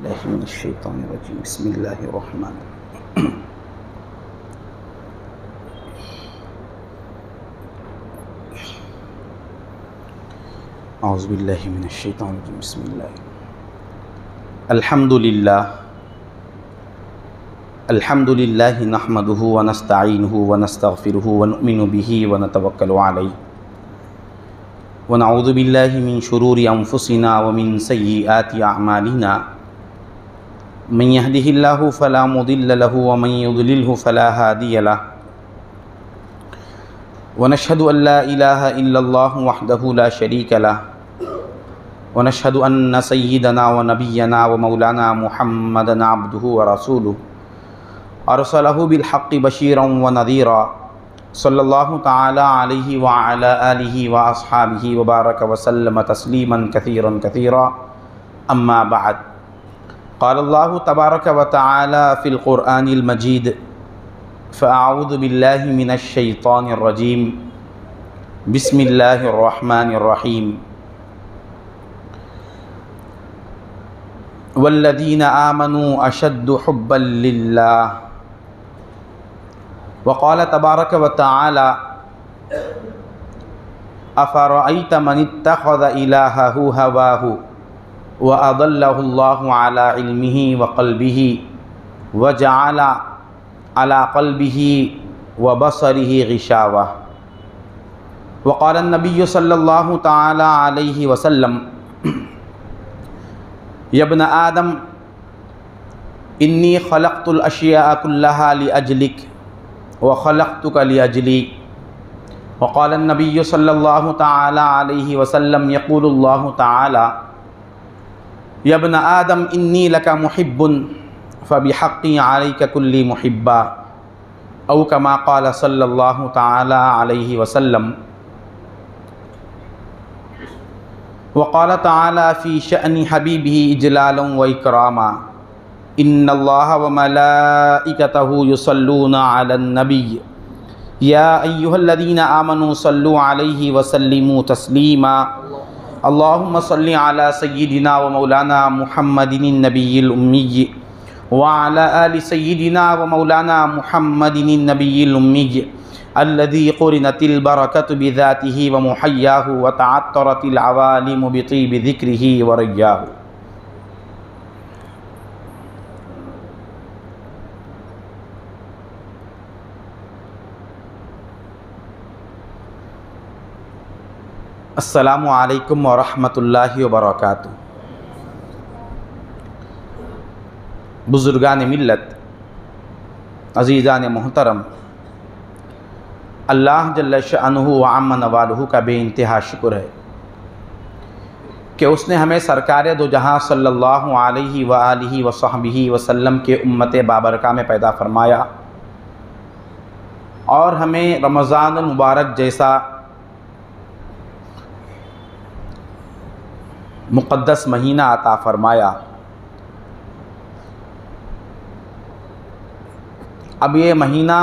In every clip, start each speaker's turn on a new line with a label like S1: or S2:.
S1: मिनश्शैतानिर्रजीम बिस्मिल्लाहिर्रहमानिर्रहीम। औज़ुबिल्लाहि मिनश्शैतानिर्रजीम बिस्मिल्लाह। अल्हम्दुलिल्लाहि नहमदुहु व नस्तईनुहु व नस्तगफिरुहु व नुमिनु बिही व नतवक्कलु अलैहि व नऊज़ु बिल्लाहि मिन शुरूरि अनफुसिना व मिन सय्यिआति अअमालिना। मन यहदिहिल्लाहु फला मुदिल्ल लहु व मन युद्लिलहु फला हादिय लहु। व नशहदु अल्ला इलाहा इल्लल्लाहु वहदहु ला शरीक लहु व नशहदु अन्न सय्यिदना व नबिय्यना व मौलाना मुहम्मदन अब्दुहु व रसूलुहु अरसलहु बिल हक़्क़ि बशीरन व नज़ीरा सल्लल्लाहु तआला अलैहि व अला आलिहि व अस्हाबिहि व बारक व सल्लम तस्लीमन कसीरन कसीरा। अम्मा बअद। क़ालल्लाहु तबारक व तआला फ़िल क़ुरआनिल मजीद फ़अऊज़ु बिल्लाहि मिनश्शैतानिर्रजीम बिस्मिल्लाहिर्रहमानिर्रहीम। वल्लज़ीना आमनू अशद्दु हुब्बन लिल्लाह। वक़ाल तबारक व तआला अफ़रअयत मन इत्तख़ज़ इलाहहु हवाहु व अदल्लहुल्लाहु अला इल्मिही व क़ल्बिही व जअल अला क़ल्बिही व बसरिही ग़िशावा। वक़ाल नबिय्यु सल्लल्लाहु तआला अलैहि वसल्लम यब्न आदम इन्नी ख़लक़्तुल अशिया कुल्लहा लिअजलिक व ख़लक़्तुका लिअजली। वक़ाल नबिय्यु सल्लल्लाहु तआला अलैहि वसल्लम यक़ूलुल्लाहु तआला यब्न आदम इन्नी लका मुहिब्बुन फ़बिहक़्क़ी अलैका कुल्ली मुहिब्बा औ कमा क़ाल सल्लल्लाहु तआला अलैहि वसल्लम। वक़ाल तआला फ़ी शअनि हबीबिही इजलालन व इकरामा इन्नल्लाहा व मलाइकतहु युसल्लूना अलन नबिय्य या अय्युहल्लज़ीना आमनू सल्लू अलैहि व सल्लिमू तस्लीमा। अल्लाहुम्मा सल्लि अला सय्यिदिना व मौलाना मुहम्मदिन नबिय्यिल उम्मिय्य व अला आलि सय्यिदिना व मौलाना मुहम्मदिन नबिय्यिल उम्मिय्य अल्लज़ी क़ुरिनतिल बरकतु बिज़ातिही व मुहय्याहु व तअत्तरतिल अवालिमु बितीबि ज़िक्रिही व रय्याहु। अस्सलामु अलैकुम व रहमतुल्लाहि व बरकातुहू। बुज़ुर्गान मिल्लत, अज़ीज़ान मोहतरम, अल्लाह जल्ल शअनुहु व अम्म नवालुहु का बेइंतहा शुक्र है कि उसने हमें सरकार दो जहाँ सल्लल्लाहु अलैहि व आलिहि व सहबिही वसल्लम के उम्मत बाबरका में पैदा फरमाया और हमें रमज़ानुल मुबारक जैसा मुक़द्दस महीना अता फ़रमाया। अब ये महीना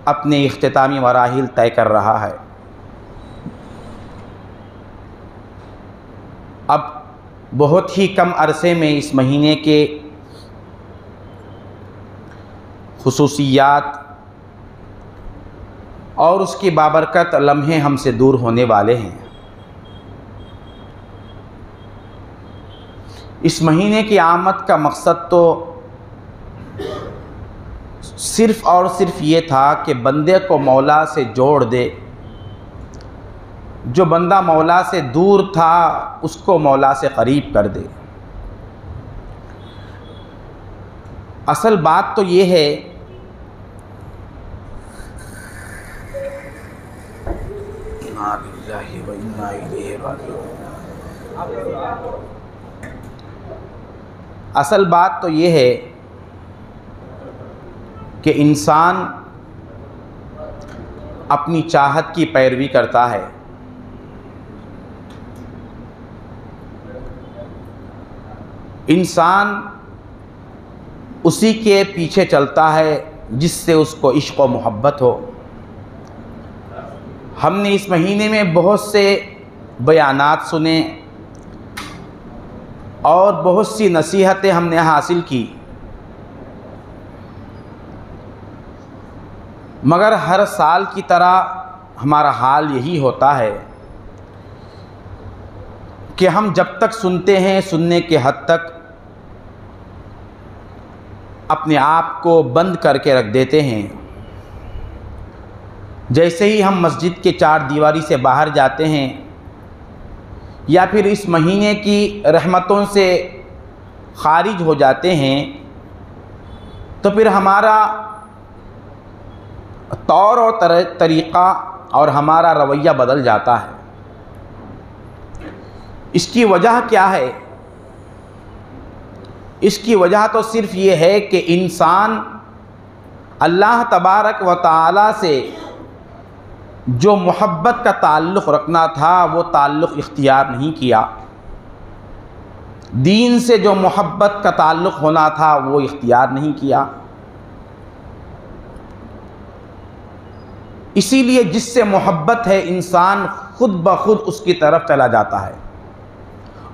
S1: अपने इख्तितामी मराहिल तय कर रहा है। अब बहुत ही कम अरसे में इस महीने के खुसूसियात और उसकी बाबरकत लम्हे हमसे दूर होने वाले हैं। इस महीने की आमद का मकसद तो सिर्फ़ और सिर्फ ये था कि बंदे को मौला से जोड़ दे। जो बंदा मौला से दूर था उसको मौला से करीब कर दे। असल बात तो ये है असल बात तो ये है कि इंसान अपनी चाहत की पैरवी करता है। इंसान उसी के पीछे चलता है जिससे उसको इश्क़ व मोहब्बत हो। हमने इस महीने में बहुत से बयानात सुने, और बहुत सी नसीहतें हमने हासिल की, मगर हर साल की तरह हमारा हाल यही होता है कि हम जब तक सुनते हैं सुनने के हद तक अपने आप को बंद करके रख देते हैं। जैसे ही हम मस्जिद के चार दीवारी से बाहर जाते हैं या फिर इस महीने की रहमतों से खारिज हो जाते हैं, तो फिर हमारा तौर और तरीक़ा और हमारा रवैया बदल जाता है। इसकी वजह क्या है? इसकी वजह तो सिर्फ़ ये है कि इंसान अल्लाह तबारक व तआला से जो मोहब्बत का ताल्लुक़ रखना था वो ताल्लुक़ इख्तियार नहीं किया। दीन से जो मोहब्बत का ताल्लुक़ होना था वो इख्तियार नहीं किया। इसीलिए जिससे मोहब्बत है इंसान खुद ब खुद उसकी तरफ चला जाता है,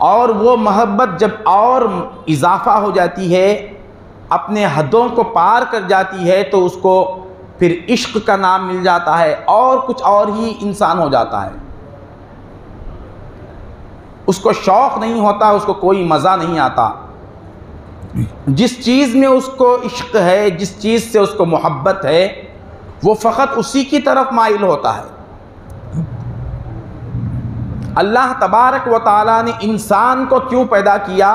S1: और वो मोहब्बत जब और इजाफ़ा हो जाती है, अपने हदों को पार कर जाती है, तो उसको फिर इश्क का नाम मिल जाता है और कुछ और ही इंसान हो जाता है। उसको शौक़ नहीं होता, उसको कोई मज़ा नहीं आता। जिस चीज़ में उसको इश्क है, जिस चीज़ से उसको मोहब्बत है, वो फ़कत उसी की तरफ माइल होता है। अल्लाह तबारक व तआला ने इंसान को क्यों पैदा किया?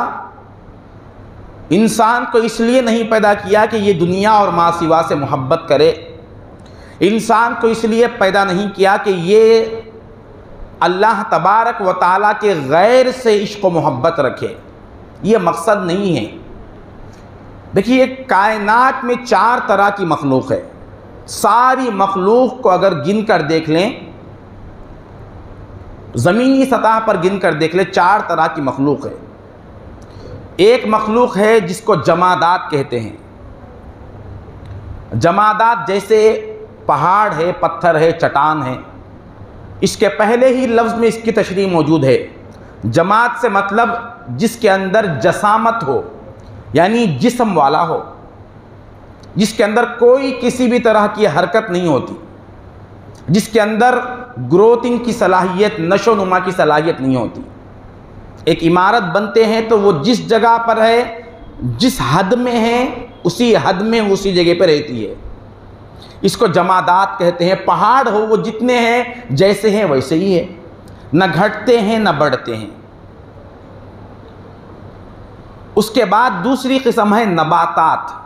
S1: इंसान को इसलिए नहीं पैदा किया कि ये दुनिया और माँ सिवा से मोहब्बत करे। इंसान को इसलिए पैदा नहीं किया कि ये अल्लाह तबारक व तआला के गैर से इश्क व मोहब्बत रखे। ये मकसद नहीं है। देखिए, कायनात में चार तरह की मखलूक है। सारी मखलूक को अगर गिन कर देख लें, ज़मीनी सतह पर गिन कर देख लें, चार तरह की मखलूक है। एक मखलूक है जिसको जमादात कहते हैं। जमादात जैसे पहाड़ है, पत्थर है, चट्टान है। इसके पहले ही लफ्ज़ में इसकी तशरीह मौजूद है। जमात से मतलब जिसके अंदर जसामत हो, यानी जिस्म वाला हो, जिसके अंदर कोई किसी भी तरह की हरकत नहीं होती, जिसके अंदर ग्रोथिंग की सलाहियत, नशो नुमा की सलाहियत नहीं होती। एक इमारत बनते हैं तो वो जिस जगह पर है, जिस हद में है, उसी हद में उसी जगह पर रहती है। इसको जमादात कहते हैं। पहाड़ हो, वो जितने हैं जैसे हैं वैसे ही है, न घटते हैं न बढ़ते हैं। उसके बाद दूसरी किस्म है नबातात।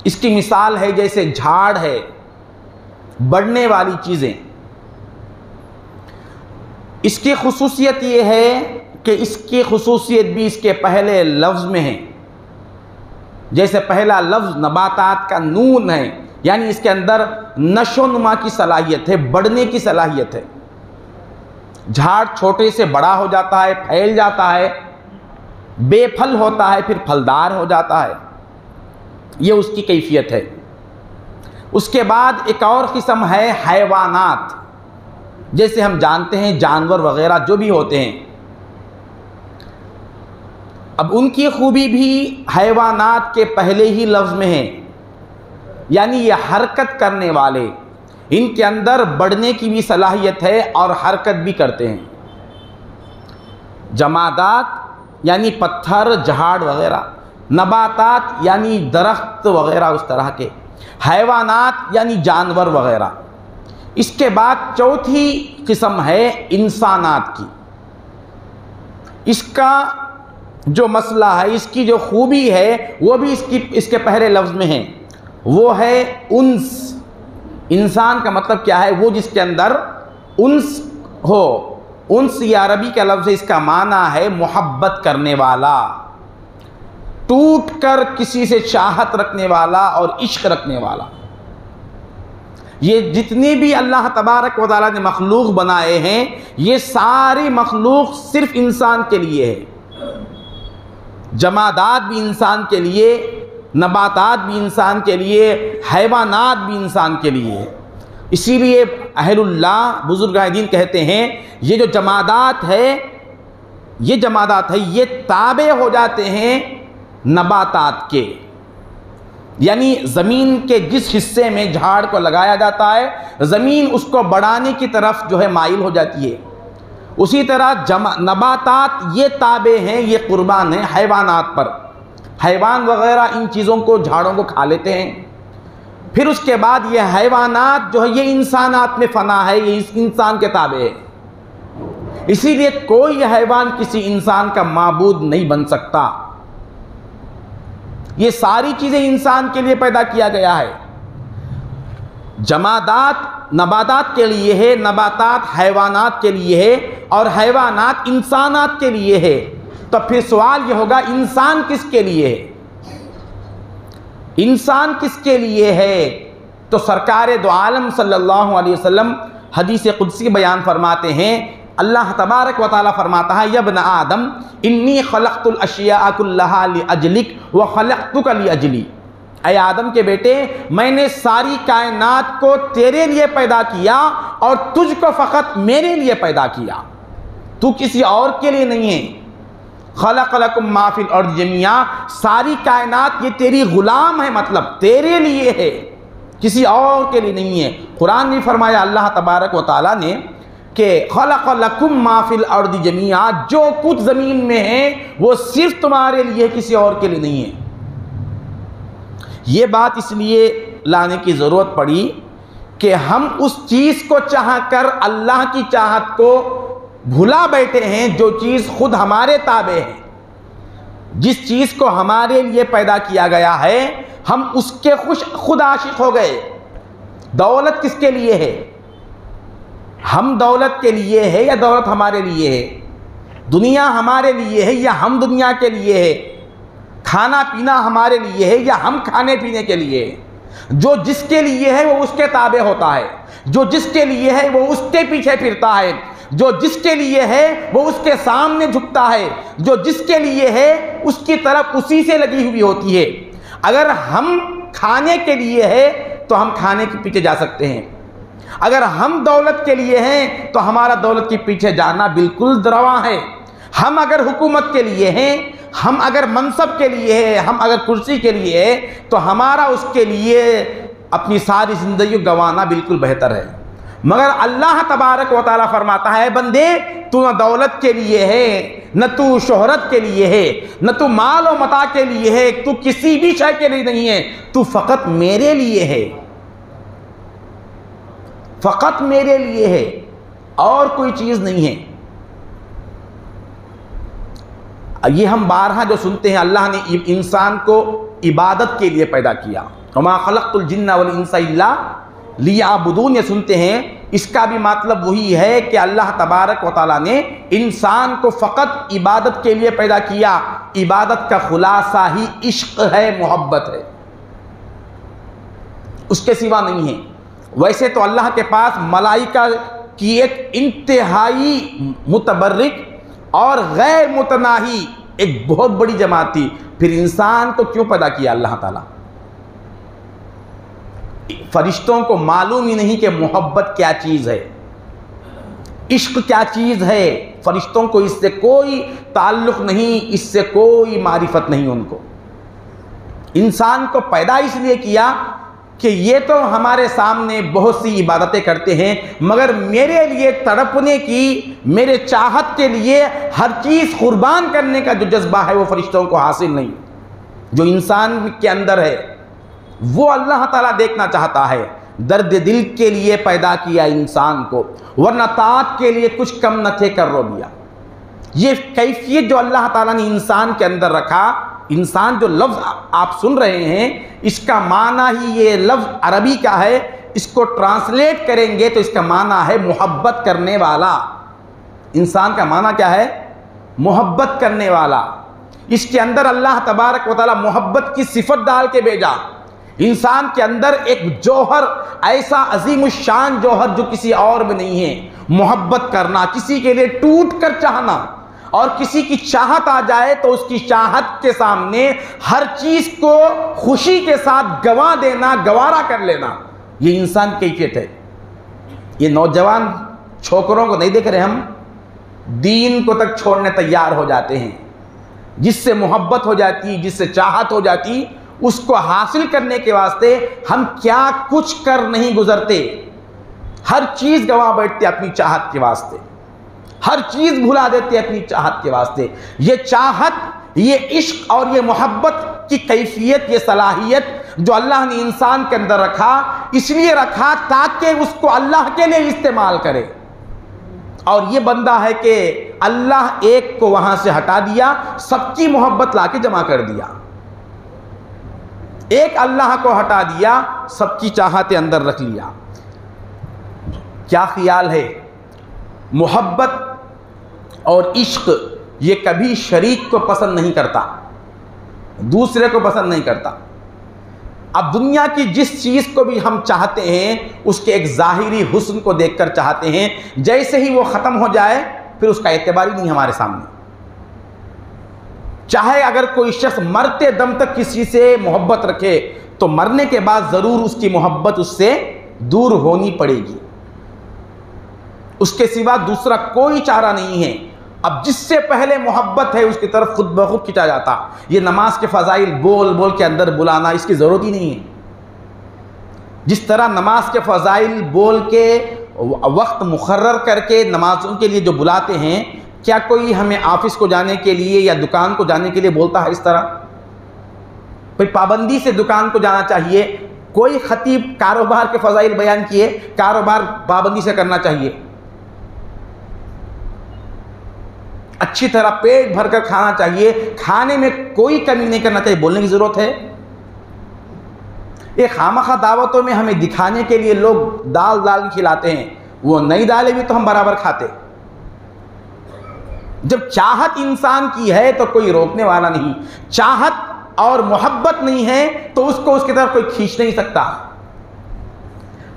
S1: इसकी मिसाल है जैसे झाड़ है, बढ़ने वाली चीज़ें। इसकी खुसूसियत ये है कि इसकी खुसूसियत भी इसके पहले लफ्ज़ में है। जैसे पहला लफ्ज़ नबातात का नून है, यानी इसके अंदर नशोनुमा की सलाहियत है, बढ़ने की सलाहियत है। झाड़ छोटे से बड़ा हो जाता है, फैल जाता है, बेफल होता है, फिर फलदार हो जाता है। ये उसकी कैफियत है। उसके बाद एक और किस्म है हैवानात। जैसे हम जानते हैं जानवर वगैरह जो भी होते हैं, अब उनकी खूबी भी हैवानात के पहले ही लफ्ज़ में है, यानी ये हरकत करने वाले। इनके अंदर बढ़ने की भी सलाहियत है और हरकत भी करते हैं। जमादात यानी पत्थर, झाड़ वगैरह, नबातात यानी दरख्त वगैरह उस तरह के, हैवानात यानी जानवर वगैरह। इसके बाद चौथी किस्म है इंसानात की। इसका जो मसला है, इसकी जो खूबी है, वो भी इसके पहले लफ्ज़ में है। वो है उन्स। इंसान का मतलब क्या है? वो जिसके अंदर उन्स हो। उन्स ये अरबी का लफ्ज़ है, इसका माना है मोहब्बत करने वाला, टूट कर किसी से चाहत रखने वाला और इश्क रखने वाला। ये जितनी भी अल्लाह तबारक व तआला ने मखलूक बनाए हैं, ये सारी मखलूक सिर्फ इंसान के लिए है। जमादात भी इंसान के लिए, नबातात भी इंसान के लिए, हैवानात भी इंसान के लिए है। इसीलिए अहलुल्लाह बुजुर्ग दीन कहते हैं, ये जो जमादात है ये जमादात है, ये ताबे हो जाते हैं नबातात के, यानी ज़मीन के जिस हिस्से में झाड़ को लगाया जाता है ज़मीन उसको बढ़ाने की तरफ जो है माइल हो जाती है। उसी तरह नबातात ये ताबे हैं, ये कुर्बान हैं हैवानात पर। हैवान वगैरह इन चीज़ों को, झाड़ों को खा लेते हैं। फिर उसके बाद ये हैवानात जो है ये इंसानात में फ़ना है, ये इस इंसान के ताबे है। इसीलिए कोई हैवान किसी इंसान का माबूद नहीं बन सकता। ये सारी चीज़ें इंसान के लिए पैदा किया गया है। जमादात नबातात के लिए है, नबातात हैवानात के लिए है और हैवानात इंसानात के लिए है। तो फिर सवाल ये होगा इंसान किसके लिए है? इंसान किसके लिए है? तो सरकार दो आलम सल्लल्लाहु अलैहि वसल्लम हदीस कुदसी बयान फरमाते हैं, अल्लाह तबारक व तआला फरमाता है, यब्न आदम इन्नी खलक़तुल अशिया कुल्लहा लिअजलिक व खलक़तुका लिअजली। ऐ आदम के बेटे, मैंने सारी कायनात को तेरे लिए पैदा किया और तुझको फ़कत मेरे लिए पैदा किया, तू किसी और के लिए नहीं है। खलक़ लकुम मा फ़िल अर्ज़ जमीआ, सारी कायनात ये तेरी ग़ुलाम है, मतलब तेरे लिए है, किसी और के लिए नहीं है। कुरान में फरमाया अल्लाह तबारक व तआला ने कि खलक़ लकुम मा फ़िल अर्ज़ जमीआ, जो कुछ ज़मीन में है वो सिर्फ तुम्हारे लिए, किसी और के लिए नहीं है। ये बात इसलिए लाने की ज़रूरत पड़ी कि हम उस चीज़ को चाह कर अल्लाह की चाहत को भुला बैठे हैं, जो चीज़ खुद हमारे ताबे है। जिस चीज़ को हमारे लिए पैदा किया गया है हम उसके खुद आशिक हो गए। दौलत किसके लिए है? हम दौलत के लिए है या दौलत हमारे लिए है? दुनिया हमारे लिए है या हम दुनिया के लिए है? खाना पीना हमारे लिए है या हम खाने पीने के लिए है? जो जिसके लिए है वो उसके ताबे होता है, जो जिसके लिए है वो उसके पीछे फिरता है, जो जिसके लिए है वो उसके सामने झुकता है, जो जिसके लिए है उसकी तरफ उसी से लगी हुई होती है। अगर हम खाने के लिए है तो हम खाने के पीछे जा सकते हैं, अगर हम दौलत के लिए हैं तो हमारा दौलत के पीछे जाना बिल्कुल रवा है। हम अगर हुकूमत के लिए हैं, हम अगर मनसब के लिए है, हम अगर कुर्सी के लिए है, तो हमारा उसके लिए अपनी सारी ज़िंदगी गंवाना बिल्कुल बेहतर है। मगर अल्लाह तबारक व तआला फरमाता है, बंदे तू न दौलत के लिए है, न तू शोहरत के लिए है, न तू माल और मता के लिए है, तू किसी भी शय के लिए नहीं है, तू फ़कत मेरे लिए है, फ़कत मेरे लिए है और कोई चीज़ नहीं है। ये हम बारहा जो सुनते हैं, अल्लाह ने इंसान को इबादत के लिए पैदा किया, वमा खलक़तुल जिन्ना वल इंसा इल्ला लियअबुदून, ये सुनते हैं। इसका भी मतलब वही है कि अल्लाह तबारक व तआला ने इंसान को फ़कत इबादत के लिए पैदा किया। इबादत का खुलासा ही इश्क है, मोहब्बत है, उसके सिवा नहीं है। वैसे तो अल्लाह के पास मलाइका की एक इंतहाई मुतबर्रिक और गैर मुतनाही एक बहुत बड़ी जमात थी, फिर इंसान को क्यों पैदा किया अल्लाह ताला? फरिश्तों को मालूम ही नहीं कि मोहब्बत क्या चीज़ है, इश्क क्या चीज़ है। फरिश्तों को इससे कोई ताल्लुक़ नहीं, इससे कोई मारिफत नहीं उनको। इंसान को पैदा इसलिए किया कि ये तो हमारे सामने बहुत सी इबादतें करते हैं, मगर मेरे लिए तड़पने की, मेरे चाहत के लिए हर चीज़ कुर्बान करने का जो जज्बा है वो फरिश्तों को हासिल नहीं। जो इंसान के अंदर है वो अल्लाह ताला देखना चाहता है। दर्द दिल के लिए पैदा किया इंसान को, वरना ताअत के लिए कुछ कम न थे कर रो दिया। ये कैफियत जो अल्लाह ताला ने इंसान के अंदर रखा, इंसान जो लफ्ज़ आप सुन रहे हैं इसका माना ही, ये लफ्ज़ अरबी का है, इसको ट्रांसलेट करेंगे तो इसका माना है मोहब्बत करने वाला। इंसान का माना क्या है? मोहब्बत करने वाला। इसके अंदर अल्लाह तबारक व तआला मोहब्बत की सिफत डाल के भेजा। इंसान के अंदर एक जौहर, ऐसा अजीमुशान जौहर जो किसी और में नहीं है, मोहब्बत करना, किसी के लिए टूट कर चाहना, और किसी की चाहत आ जाए तो उसकी चाहत के सामने हर चीज़ को खुशी के साथ गंवा देना, गवारा कर लेना, ये इंसान की कैफियत है। ये नौजवान छोकरों को नहीं देख रहे हम, दीन को तक छोड़ने तैयार हो जाते हैं। जिससे मोहब्बत हो जाती, जिससे चाहत हो जाती, उसको हासिल करने के वास्ते हम क्या कुछ कर नहीं गुजरते। हर चीज़ गंवा बैठते अपनी चाहत के वास्ते, हर चीज़ भुला देते अपनी चाहत के वास्ते। ये चाहत, ये इश्क और ये मोहब्बत की कैफियत, ये सलाहियत जो अल्लाह ने इंसान के अंदर रखा, इसलिए रखा ताकि उसको अल्लाह के लिए इस्तेमाल करे। और ये बंदा है कि अल्लाह एक को वहां से हटा दिया, सबकी मोहब्बत लाके जमा कर दिया। एक अल्लाह को हटा दिया, सबकी चाहतें अंदर रख लिया। क्या ख्याल है? मोहब्बत और इश्क ये कभी शरीक को पसंद नहीं करता, दूसरे को पसंद नहीं करता। अब दुनिया की जिस चीज़ को भी हम चाहते हैं उसके एक ज़ाहिरी हुस्न को देखकर चाहते हैं, जैसे ही वो ख़त्म हो जाए फिर उसका एतबार ही नहीं हमारे सामने। चाहे अगर कोई शख्स मरते दम तक किसी से मोहब्बत रखे तो मरने के बाद ज़रूर उसकी मोहब्बत उससे दूर होनी पड़ेगी, उसके सिवा दूसरा कोई चारा नहीं है। अब जिससे पहले मोहब्बत है उसकी तरफ खुद ब खुद खिंचा जाता। ये नमाज के फ़ज़ाइल बोल बोल के अंदर बुलाना, इसकी ज़रूरत ही नहीं है। जिस तरह नमाज के फ़ज़ाइल बोल के वक्त मुकर्रर करके नमाज़ों के लिए जो बुलाते हैं, क्या कोई हमें ऑफिस को जाने के लिए या दुकान को जाने के लिए बोलता है इस तरह? भाई पाबंदी से दुकान को जाना चाहिए। कोई खतीब कारोबार के फ़ज़ाइल बयान किए, कारोबार पाबंदी से करना चाहिए, अच्छी तरह पेट भरकर खाना चाहिए, खाने में कोई कमी नहीं करना चाहिए, बोलने की ज़रूरत है। ये खामखा दावतों में हमें दिखाने के लिए लोग दाल दाल खिलाते हैं, वो नई दालें भी तो हम बराबर खाते। जब चाहत इंसान की है तो कोई रोकने वाला नहीं, चाहत और मोहब्बत नहीं है तो उसको उसकी तरफ कोई खींच नहीं सकता।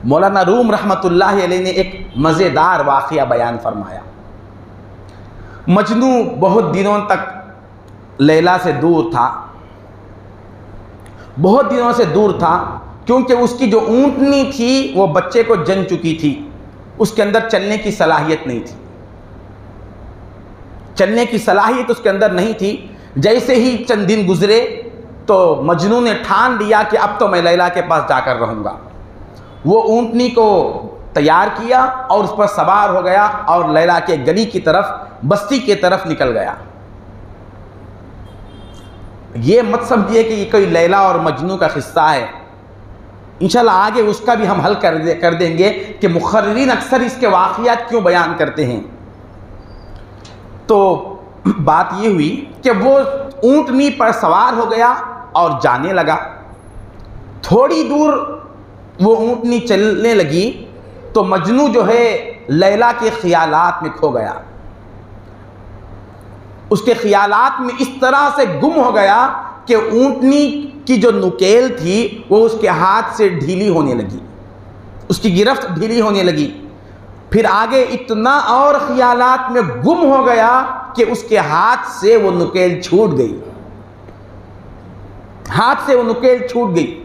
S1: मौलाना रूम रहमतुल्लाह अलैह ने एक मज़ेदार वाक़या बयान फरमाया। मजनू बहुत दिनों तक लैला से दूर था, बहुत दिनों से दूर था, क्योंकि उसकी जो ऊँटनी थी वो बच्चे को जन चुकी थी, उसके अंदर चलने की सलाहियत नहीं थी, चलने की सलाहियत उसके अंदर नहीं थी। जैसे ही चंद दिन गुजरे तो मजनू ने ठान लिया कि अब तो मैं लैला के पास जाकर रहूँगा। वो ऊँटनी को तैयार किया और उस पर सवार हो गया और लैला के गली की तरफ, बस्ती की तरफ निकल गया। ये मत समझिए कि ये कोई लैला और मजनू का किस्सा है, इंशाल्लाह आगे उसका भी हम हल कर देंगे कि मुखर्रिरीन अक्सर इसके वाक़ियात क्यों बयान करते हैं। तो बात ये हुई कि वो ऊँटनी पर सवार हो गया और जाने लगा। थोड़ी दूर वो ऊँटनी चलने लगी तो मजनू जो है लैला के ख्यालात में खो गया। उसके ख्यालात में इस तरह से गुम हो गया कि ऊँटनी की जो नुकेल थी वो उसके हाथ से ढीली होने लगी, उसकी गिरफ्त ढीली होने लगी। फिर आगे इतना और ख्यालात में गुम हो गया कि उसके हाथ से वो नुकेल छूट गई, हाथ से वो नुकेल छूट गई।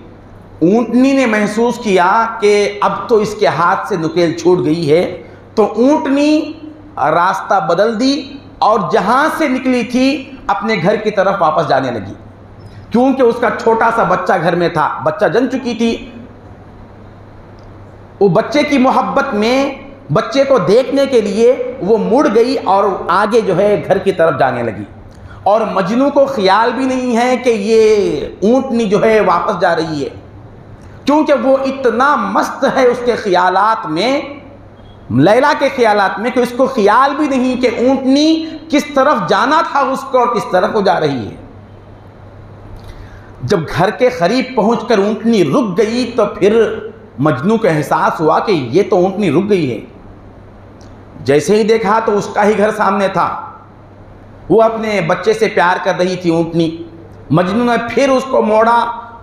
S1: ऊँटनी ने महसूस किया कि अब तो इसके हाथ से नुकेल छूट गई है, तो ऊँटनी रास्ता बदल दी और जहाँ से निकली थी अपने घर की तरफ वापस जाने लगी। क्योंकि उसका छोटा सा बच्चा घर में था, बच्चा जन चुकी थी। वो बच्चे की मोहब्बत में बच्चे को देखने के लिए वो मुड़ गई और आगे जो है घर की तरफ जाने लगी। और मजनू को ख्याल भी नहीं है कि ये ऊँटनी जो है वापस जा रही है, क्योंकि वो इतना मस्त है उसके ख्यालात में, लैला के ख्यालात में, कि उसको ख्याल भी नहीं कि ऊँटनी किस तरफ जाना था उसको और किस तरफ वो जा रही है। जब घर के करीब पहुंचकर ऊँटनी रुक गई तो फिर मजनू को एहसास हुआ कि ये तो ऊँटनी रुक गई है। जैसे ही देखा तो उसका ही घर सामने था, वो अपने बच्चे से प्यार कर रही थी ऊँटनी। मजनू ने फिर उसको मोड़ा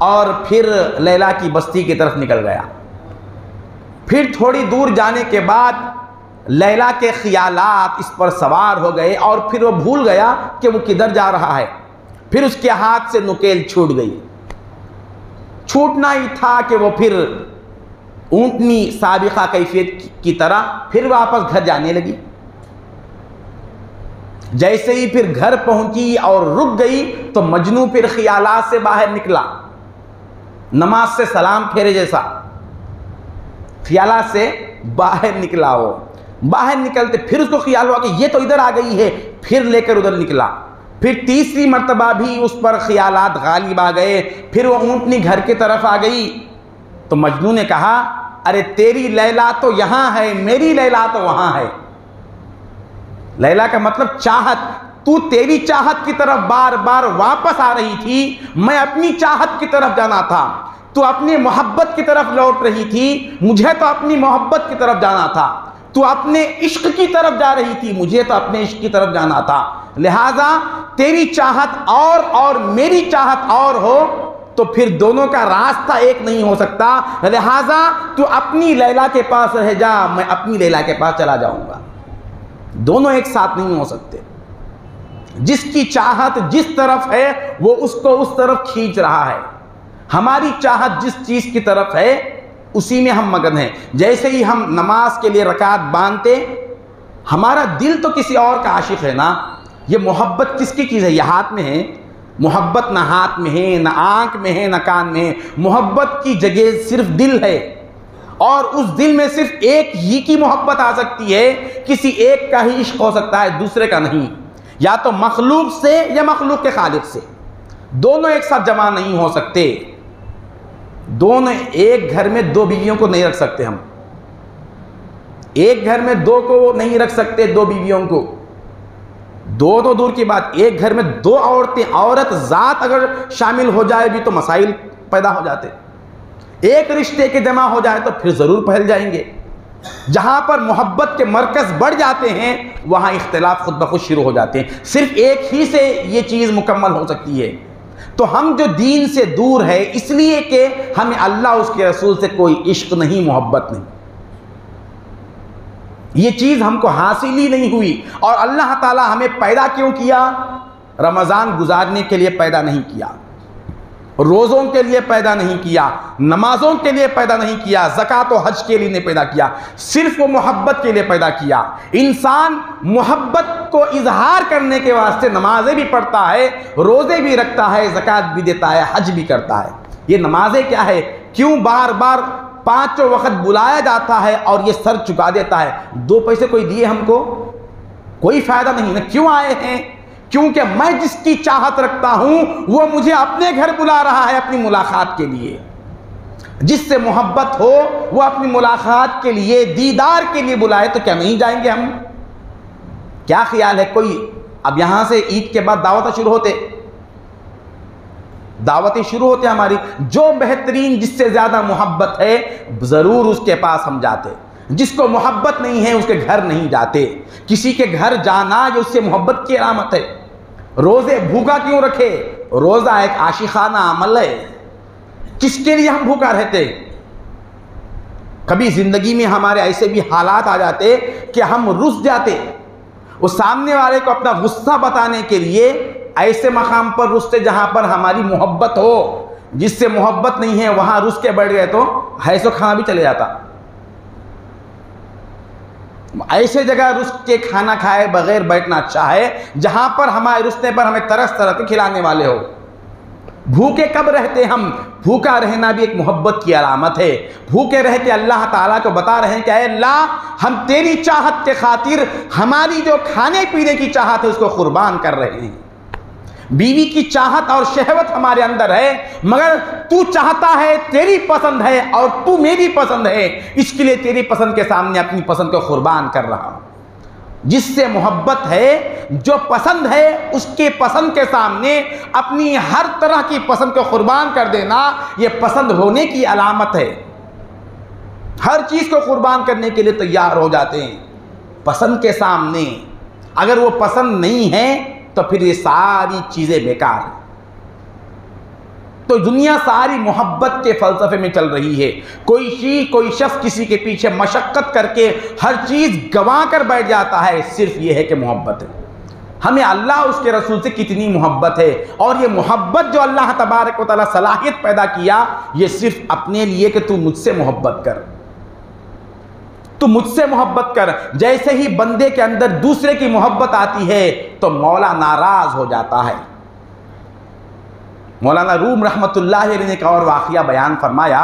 S1: और फिर लैला की बस्ती की तरफ निकल गया। फिर थोड़ी दूर जाने के बाद लैला के ख्यालात इस पर सवार हो गए और फिर वो भूल गया कि वो किधर जा रहा है। फिर उसके हाथ से नुकेल छूट गई। छूटना ही था कि वो फिर ऊँटनी साबिक़ा कैफियत की तरह फिर वापस घर जाने लगी। जैसे ही फिर घर पहुंची और रुक गई तो मजनू फिर ख्यालात से बाहर निकला, नमाज से सलाम फेरे जैसा ख्यालात से बाहर निकला। वो बाहर निकलते फिर उसको ख्याल हुआ कि ये तो इधर आ गई है, फिर लेकर उधर निकला। फिर तीसरी मर्तबा भी उस पर ख्यालात गालिब आ गए, फिर वो ऊँटनी घर की तरफ आ गई। तो मजनू ने कहा, अरे तेरी लैला तो यहाँ है, मेरी लैला तो वहाँ है। लैला का मतलब चाहत, तू तेरी चाहत की तरफ बार बार वापस आ रही थी, मैं अपनी चाहत की तरफ जाना था। तू अपनी मोहब्बत की तरफ लौट रही थी, मुझे तो अपनी मोहब्बत की तरफ जाना था। तू अपने इश्क की तरफ जा रही थी, मुझे तो अपने इश्क की तरफ जाना था। लिहाजा तेरी चाहत और मेरी चाहत और हो तो फिर दोनों का रास्ता एक नहीं हो सकता। लिहाजा तू अपनी लैला के पास रह जा, मैं अपनी लैला के पास चला जाऊंगा। दोनों एक साथ नहीं हो सकते। जिसकी चाहत जिस तरफ है वो उसको उस तरफ खींच रहा है। हमारी चाहत जिस चीज की तरफ है उसी में हम मगन हैं। जैसे ही हम नमाज के लिए रकात बांधते, हमारा दिल तो किसी और का आशिक है ना। ये मोहब्बत किसकी चीज़ है? ये हाथ में है। मोहब्बत ना हाथ में है, ना आंख में है, ना कान में है। मोहब्बत की जगह सिर्फ दिल है, और उस दिल में सिर्फ एक ही की मोहब्बत आ सकती है। किसी एक का ही इश्क हो सकता है, दूसरे का नहीं। या तो मखलूक से या मखलूक के खालिक से, दोनों एक साथ जमा नहीं हो सकते। दोनों, एक घर में दो बीवियों को नहीं रख सकते हम। एक घर में दो को नहीं रख सकते, दो बीवियों को। दो तो दूर की बात, एक घर में दो औरतें, औरत जात अगर शामिल हो जाए भी तो मसाइल पैदा हो जाते। एक रिश्ते के जमा हो जाए तो फिर ज़रूर फैल जाएंगे। जहाँ पर मोहब्बत के मरकज़ बढ़ जाते हैं वहाँ इख्तिलाफ खुद ब खुद शुरू हो जाते हैं। सिर्फ एक ही से ये चीज़ मुकम्मल हो सकती है। तो हम जो दीन से दूर है इसलिए कि हमें अल्लाह उसके रसूल से कोई इश्क नहीं, मोहब्बत नहीं, ये चीज़ हमको हासिल ही नहीं हुई। और अल्लाह ताला हमें पैदा क्यों किया? रमज़ान गुजारने के लिए पैदा नहीं किया, रोज़ों के लिए पैदा नहीं किया, नमाजों के लिए पैदा नहीं किया, ज़कात और हज के लिए नहीं पैदा किया, सिर्फ वो मोहब्बत के लिए पैदा किया। इंसान मोहब्बत को इजहार करने के वास्ते नमाजें भी पढ़ता है, रोज़े भी रखता है, ज़कात भी देता है, हज भी करता है। ये नमाजें क्या है? क्यों बार बार पांचों वक्त बुलाया जाता है और ये सर चुका देता है? दो पैसे कोई दिए हमको? कोई फायदा नहीं ना। क्यों आए हैं? क्योंकि मैं जिसकी चाहत रखता हूं वो मुझे अपने घर बुला रहा है अपनी मुलाकात के लिए। जिससे मोहब्बत हो वो अपनी मुलाकात के लिए, दीदार के लिए बुलाए तो क्या नहीं जाएंगे हम? क्या ख्याल है? कोई अब यहां से ईद के बाद दावतें शुरू होते हमारी। जो बेहतरीन, जिससे ज़्यादा मोहब्बत है ज़रूर उसके पास हम जाते। जिसको मोहब्बत नहीं है उसके घर नहीं जाते। किसी के घर जाना जो उससे मोहब्बत की अलामत है। रोज़े भूखा क्यों रखे? रोज़ा एक आशिकाना अमल है। किसके लिए हम भूखा रहते? कभी ज़िंदगी में हमारे ऐसे भी हालात आ जाते कि हम रुस जाते। उस सामने वाले को अपना गुस्सा बताने के लिए ऐसे मकाम पर रुसते जहां पर हमारी मोहब्बत हो। जिससे मोहब्बत नहीं है वहां रुस के बैठ गए तो हैसो खाना भी चले जाता। ऐसे जगह रुस के खाना खाए बगैर बैठना अच्छा है जहां पर हमारे रुसने पर हमें तरस तरह के खिलाने वाले हो। भूखे कब रहते हम? भूखा रहना भी एक मोहब्बत की अलामत है। भूखे रह के अल्लाह ताला को बता रहे हैं कि अल्लाह हम तेरी चाहत के खातिर हमारी जो खाने पीने की चाहत है उसको कुर्बान कर रहे हैं। बीवी की चाहत और शहवत हमारे अंदर है, मगर तू चाहता है, तेरी पसंद है और तू मेरी पसंद है, इसके लिए तेरी पसंद के सामने अपनी पसंद को कुर्बान कर रहा हूं। जिससे मोहब्बत है, जो पसंद है उसके पसंद के सामने अपनी हर तरह की पसंद को कुर्बान कर देना, यह पसंद होने की अलामत है। हर चीज को कुर्बान करने के लिए तैयार हो जाते हैं पसंद के सामने। अगर वो पसंद नहीं है तो फिर ये सारी चीजें बेकार हैं। तो दुनिया सारी मोहब्बत के फलसफे में चल रही है। कोई शख्स किसी के पीछे मशक्कत करके हर चीज गंवा कर बैठ जाता है, सिर्फ ये है कि मोहब्बत है। हमें अल्लाह उसके रसूल से कितनी मोहब्बत है, और ये मोहब्बत जो अल्लाह तबारक व तआला सलाहियत पैदा किया, ये सिर्फ अपने लिए कि तू मुझसे मोहब्बत कर। तू मुझसे मोहब्बत कर। जैसे ही बंदे के अंदर दूसरे की मोहब्बत आती है तो मौला नाराज हो जाता है। मौलाना रूम रहमतुल्लाह अलैह ने एक और वाक़िया बयान फरमाया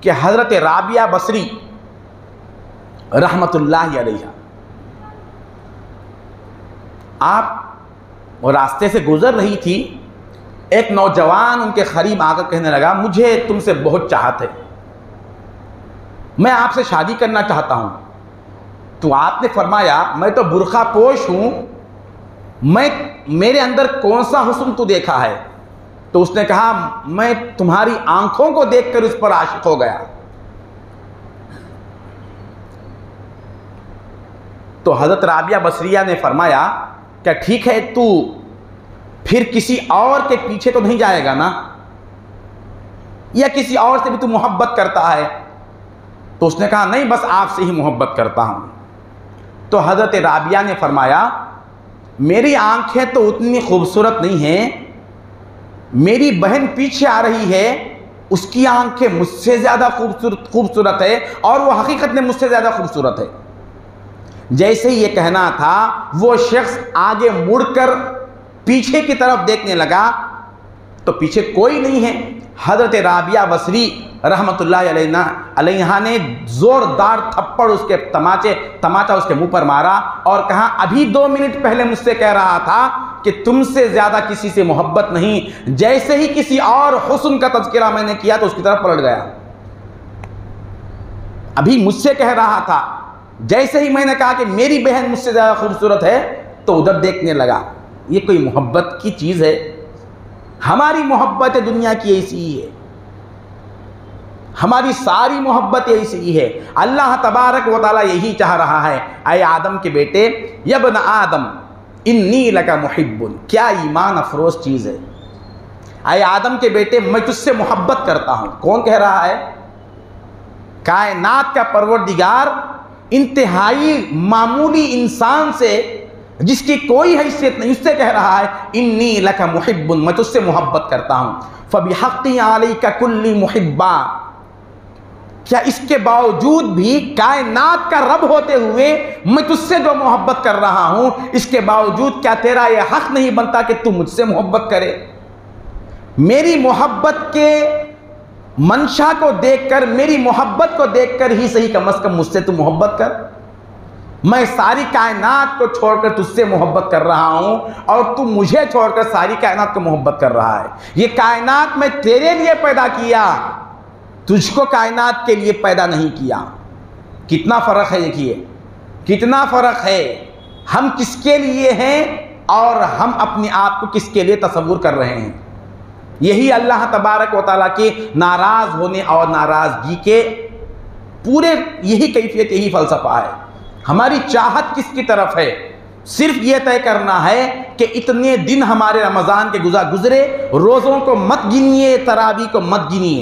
S1: कि हज़रत राबिया बसरी रहमतुल्लाह अलैहा आप वो रास्ते से गुजर रही थी, एक नौजवान उनके करीब आकर कहने लगा, मुझे तुमसे बहुत चाहत है, मैं आपसे शादी करना चाहता हूँ। तो आपने फरमाया, मैं तो बुरखा पोश हूँ, मेरे अंदर कौन सा हुस्न तू देखा है? तो उसने कहा, मैं तुम्हारी आंखों को देखकर उस पर आशिक हो गया। तो हज़रत राबिया बसरिया ने फरमाया, क्या ठीक है, तू फिर किसी और के पीछे तो नहीं जाएगा ना, या किसी और से भी तू मोहब्बत करता है? तो उसने कहा, नहीं, बस आपसे ही मोहब्बत करता हूं। तो हज़रत राबिया ने फरमाया, मेरी आंखें तो उतनी खूबसूरत नहीं हैं, मेरी बहन पीछे आ रही है, उसकी आंखें मुझसे ज़्यादा खूबसूरत है और वो हकीकत में मुझसे ज़्यादा खूबसूरत है। जैसे ही ये कहना था, वो शख्स आगे मुड़कर पीछे की तरफ देखने लगा तो पीछे कोई नहीं है। हज़रत राबिया बसरी रहमतुल्लाह अलैहा ने ज़ोरदार थप्पड़ उसके तमाचा उसके मुंह पर मारा और कहा, अभी 2 मिनट पहले मुझसे कह रहा था कि तुमसे ज़्यादा किसी से मोहब्बत नहीं। जैसे ही किसी और हुस्न का तज़किरा मैंने किया तो उसकी तरफ पलट गया। अभी मुझसे कह रहा था, जैसे ही मैंने कहा कि मेरी बहन मुझसे ज़्यादा खूबसूरत है तो उधर देखने लगा। ये कोई मोहब्बत की चीज़ है? हमारी मोहब्बत दुनिया की ऐसी ही है, हमारी सारी मोहब्बत ऐसी ही है। अल्लाह तबारक व तआला यही चाह रहा है, ऐ आदम के बेटे, यब्न आदम इन्नी लका मुहिब्बुन। क्या ईमान अफरोज़ चीज़ है। ऐ आदम के बेटे, मैं तुझसे मोहब्बत करता हूँ। कौन कह रहा है? कायनात का परवरदिगार इंतहाई मामूली इंसान से, जिसकी कोई हैसियत नहीं, उससे कह रहा है, इन्नी लका मुहिब्बुन, मैं तुझसे मोहब्बत करता हूँ। फबिहक़्क़ि अलैका कुल्ली मुहिब्बा। क्या इसके बावजूद भी कायनात का रब होते हुए मैं तुझसे जो मोहब्बत कर रहा हूँ, इसके बावजूद क्या तेरा यह हक़ नहीं बनता कि तू मुझसे मोहब्बत करे? मेरी मोहब्बत के मंशा को देखकर, मेरी मोहब्बत को देखकर ही सही कम अज़ कम मुझसे तू मोहब्बत कर। मैं सारी कायनात को छोड़कर तुझसे मोहब्बत कर रहा हूँ और तू मुझे छोड़कर सारी कायनात को मोहब्बत कर रहा है। ये कायनात मैं तेरे लिए पैदा किया, तुझको कायनात के लिए पैदा नहीं किया। कितना फ़र्क है, देखिए कितना फ़र्क है। हम किसके लिए हैं और हम अपने आप को किसके लिए तसव्वुर कर रहे हैं। यही अल्लाह तबारक व तआला के नाराज़ होने और नाराज़गी के पूरे यही कैफियत, यही फ़लसफ़ा है। हमारी चाहत किसकी तरफ है? सिर्फ ये तय करना है कि इतने दिन हमारे रमज़ान के गुज़रे, रोज़ों को मत गिनिए, तरावी को मत गिनिए,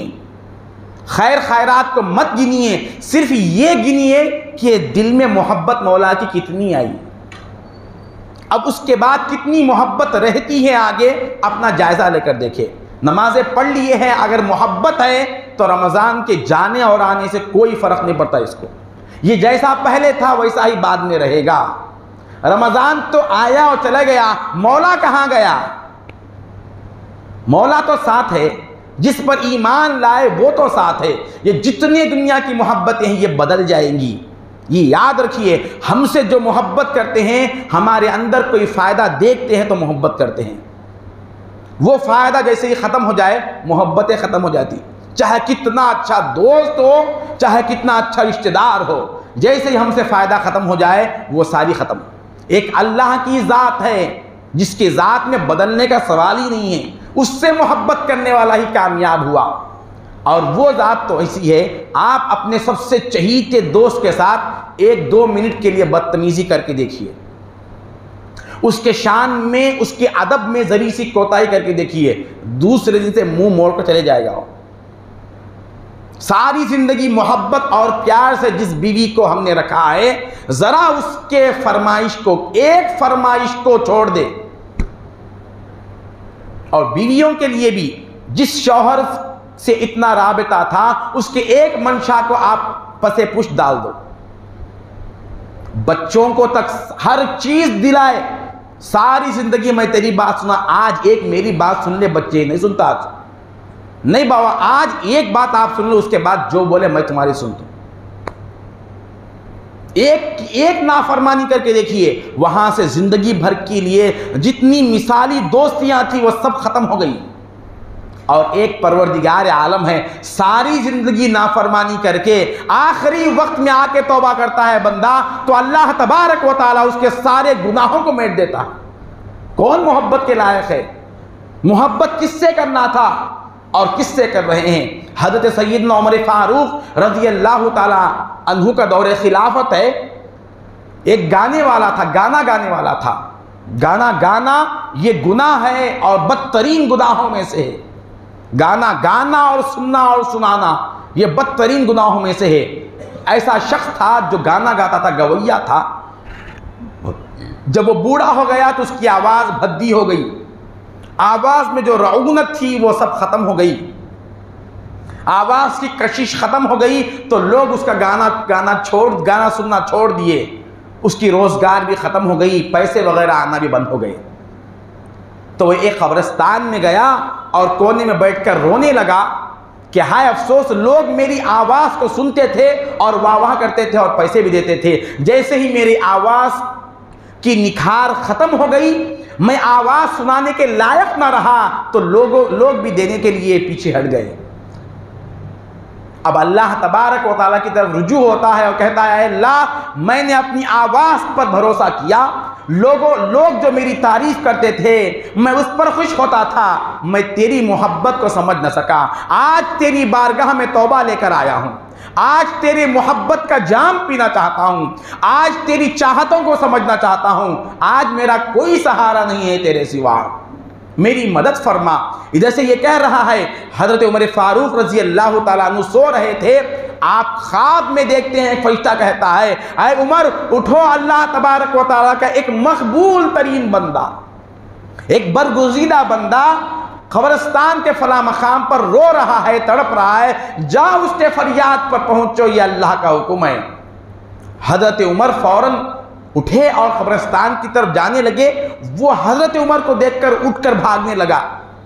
S1: खैर खैरात को मत गिनिए, सिर्फ ये गिनिए कि दिल में मोहब्बत मौला की कितनी आई। अब उसके बाद कितनी मोहब्बत रहती है, आगे अपना जायज़ा लेकर देखे। नमाज़ें पढ़ लिए हैं, अगर मोहब्बत है तो रमज़ान के जाने और आने से कोई फ़र्क नहीं पड़ता इसको। ये जैसा पहले था वैसा ही बाद में रहेगा। रमज़ान तो आया और चला गया, मौला कहाँ गया? मौला तो साथ है, जिस पर ईमान लाए वो तो साथ है। ये जितनी दुनिया की मोहब्बतें हैं ये बदल जाएंगी। ये याद रखिए, हमसे जो मोहब्बत करते हैं, हमारे अंदर कोई फ़ायदा देखते हैं तो मोहब्बत करते हैं। वो फ़ायदा जैसे ही ख़त्म हो जाए, मोहब्बतें ख़त्म हो जाती। चाहे कितना अच्छा दोस्त हो, चाहे कितना अच्छा रिश्तेदार हो, जैसे ही हमसे फ़ायदा ख़त्म हो जाए वो सारी ख़त्म। एक अल्लाह की ज़ात है जिसकी ज़ात में बदलने का सवाल ही नहीं है, उससे मोहब्बत करने वाला ही कामयाब हुआ। और वो ज़ात तो ऐसी है, आप अपने सबसे चहीते दोस्त के साथ 1-2 मिनट के लिए बदतमीज़ी करके देखिए, उसके शान में, उसके अदब में ज़री सी कोताही करके देखिए, दूसरे दिन से मुंह मोड़ कर चले जाएगा। सारी ज़िंदगी मोहब्बत और प्यार से जिस बीवी को हमने रखा है, ज़रा उसके फरमाइश को, एक फरमाइश को छोड़ दे। और बीवियों के लिए भी जिस शौहर से इतना राबिता था, उसके एक मंशा को आप पसे पुश डाल दो, बच्चों को तक हर चीज दिलाए, सारी जिंदगी मैं तेरी बात सुना, आज एक मेरी बात सुन ले बच्चे, नहीं सुनता आज, नहीं बाबा आज एक बात आप सुन लो, उसके बाद जो बोले मैं तुम्हारी सुनता हूं। एक नाफरमानी करके देखिए, वहां से जिंदगी भर के लिए जितनी मिसाली दोस्तियां थी वो सब खत्म हो गई। और एक परवरदिगार आलम है, सारी जिंदगी नाफरमानी करके आखिरी वक्त में आके तौबा करता है बंदा, तो अल्लाह तबारक व तआला उसके सारे गुनाहों को मेट देता है। कौन मोहब्बत के लायक है? मोहब्बत किससे करना था और किससे कर रहे हैं? हज़रत सैयदना उमर फारूक रज़ी अल्लाह ताला अन्हु का दौरे खिलाफत है। एक गाने वाला था, गाना गाने वाला था। गाना गाना ये गुनाह है और बदतरीन गुनाहों में से है। गाना गाना और सुनाना ये बदतरीन गुनाहों में से है। ऐसा शख्स था जो गाना गाता था, गवैया था। जब वो बूढ़ा हो गया तो उसकी आवाज़ भद्दी हो गई, आवाज़ में जो रऊनत थी वो सब ख़त्म हो गई, आवाज़ की कशिश ख़त्म हो गई। तो लोग उसका गाना सुनना छोड़ दिए, उसकी रोज़गार भी ख़त्म हो गई, पैसे वगैरह आना भी बंद हो गए। तो वो एक कब्रिस्तान में गया और कोने में बैठकर रोने लगा कि हाय अफसोस, लोग मेरी आवाज़ को सुनते थे और वाह करते थे और पैसे भी देते थे। जैसे ही मेरी आवाज़ की निखार ख़त्म हो गई, मैं आवाज़ सुनाने के लायक ना रहा, तो लोग भी देने के लिए पीछे हट गए। अब अल्लाह तबारक व तआला की तरफ रुजू होता है और कहता है, अल्लाह मैंने अपनी आवाज़ पर भरोसा किया, लोग जो मेरी तारीफ करते थे मैं उस पर खुश होता था, मैं तेरी मोहब्बत को समझ न सका। आज तेरी बारगाह में तौबा लेकर आया हूँ, आज तेरी मोहब्बत का जाम पीना चाहता हूँ, आज तेरी चाहतों को समझना चाहता हूँ। आज मेरा कोई सहारा नहीं है तेरे सिवा, मेरी मदद फरमा। इधर से ये कह रहा है, हज़रत उमर फारूक रज़ी अल्लाह ताला अन्हु सो रहे थे। आप ख्वाब में देखते हैं, फरिश्ता कहता है, ऐ उमर उठो, अल्लाह तबारक व तआला का एक मकबूल तरीन बंदा, एक बरगुज़ीदा बंदा कब्रिस्तान के फला मकाम पर रो रहा है, तड़प रहा है, जाओ उसके फरियाद पर पहुंचो, ये अल्लाह का हुक्म है। हज़रत उमर फौरन उठे और कब्रिस्तान की तरफ जाने लगे। वो हज़रत उमर को देखकर उठकर भागने लगा।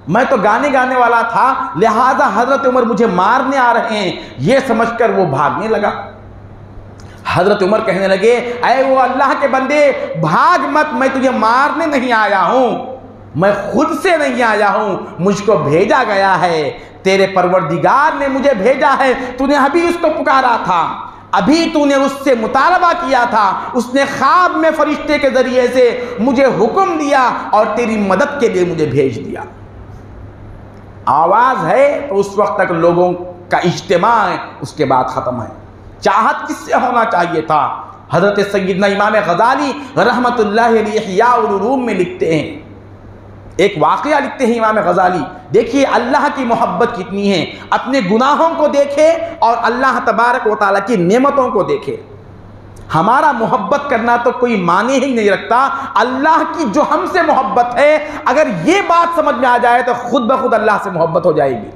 S1: मैं तो गाने गाने वाला था, लिहाजा हज़रत उमर मुझे मारने आ रहे हैं, ये समझकर वो भागने लगा। हज़रत उमर कहने लगे, ऐ वो अल्लाह के बंदे, भाग मत, मैं तुझे मारने नहीं आया हूँ, मैं खुद से नहीं आया हूँ, मुझको भेजा गया है, तेरे परवरदिगार ने मुझे भेजा है। तूने अभी उसको पुकारा था, अभी तूने उससे मुतालबा किया था, उसने ख्वाब में फरिश्ते के ज़रिए से मुझे हुक्म दिया और तेरी मदद के लिए मुझे भेज दिया। आवाज़ है तो उस वक्त तक लोगों का इज्तिमा है, उसके बाद ख़त्म है। चाहत किससे होना चाहिए था? हज़रत सैयदना इमाम गज़ाली रहमतुल्लाहि अलैहि इह्या उलूम में लिखते हैं, एक वाक़या लिखते हैं इमाम गज़ाली। देखिए अल्लाह की मोहब्बत कितनी है, अपने गुनाहों को देखे और अल्लाह तबारक व तआला की नेमतों को देखे। हमारा मोहब्बत करना तो कोई माने ही नहीं रखता, अल्लाह की जो हमसे मोहब्बत है, अगर ये बात समझ में आ जाए तो खुद ब खुद अल्लाह से मोहब्बत हो जाएगी।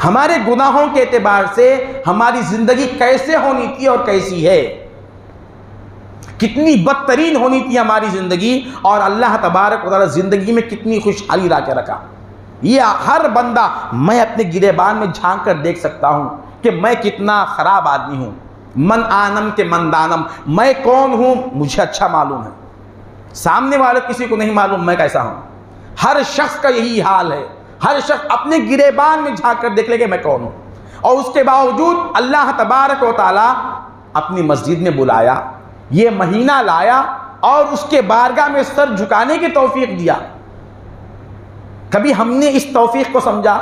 S1: हमारे गुनाहों के एतबार से हमारी ज़िंदगी कैसे होनी थी और कैसी है, कितनी बदतरीन होनी थी हमारी ज़िंदगी, और अल्लाह तबारक व तआला ज़िंदगी में कितनी खुशहाली ला के रखा। ये हर बंदा, मैं अपने गिरेबान में झांक कर देख सकता हूँ कि मैं कितना ख़राब आदमी हूँ। मन आनम के मन दानम, मैं कौन हूँ मुझे अच्छा मालूम है, सामने वाले किसी को नहीं मालूम मैं कैसा हूँ। हर शख्स का यही हाल है, हर शख्स अपने गिरेबान में झांक कर देख ले कि मैं कौन हूँ। और उसके बावजूद अल्लाह तबारक व तआला अपनी मस्जिद में बुलाया, ये महीना लाया और उसके बारगाह में सर झुकाने की तौफीक दिया। कभी हमने इस तौफीक को समझा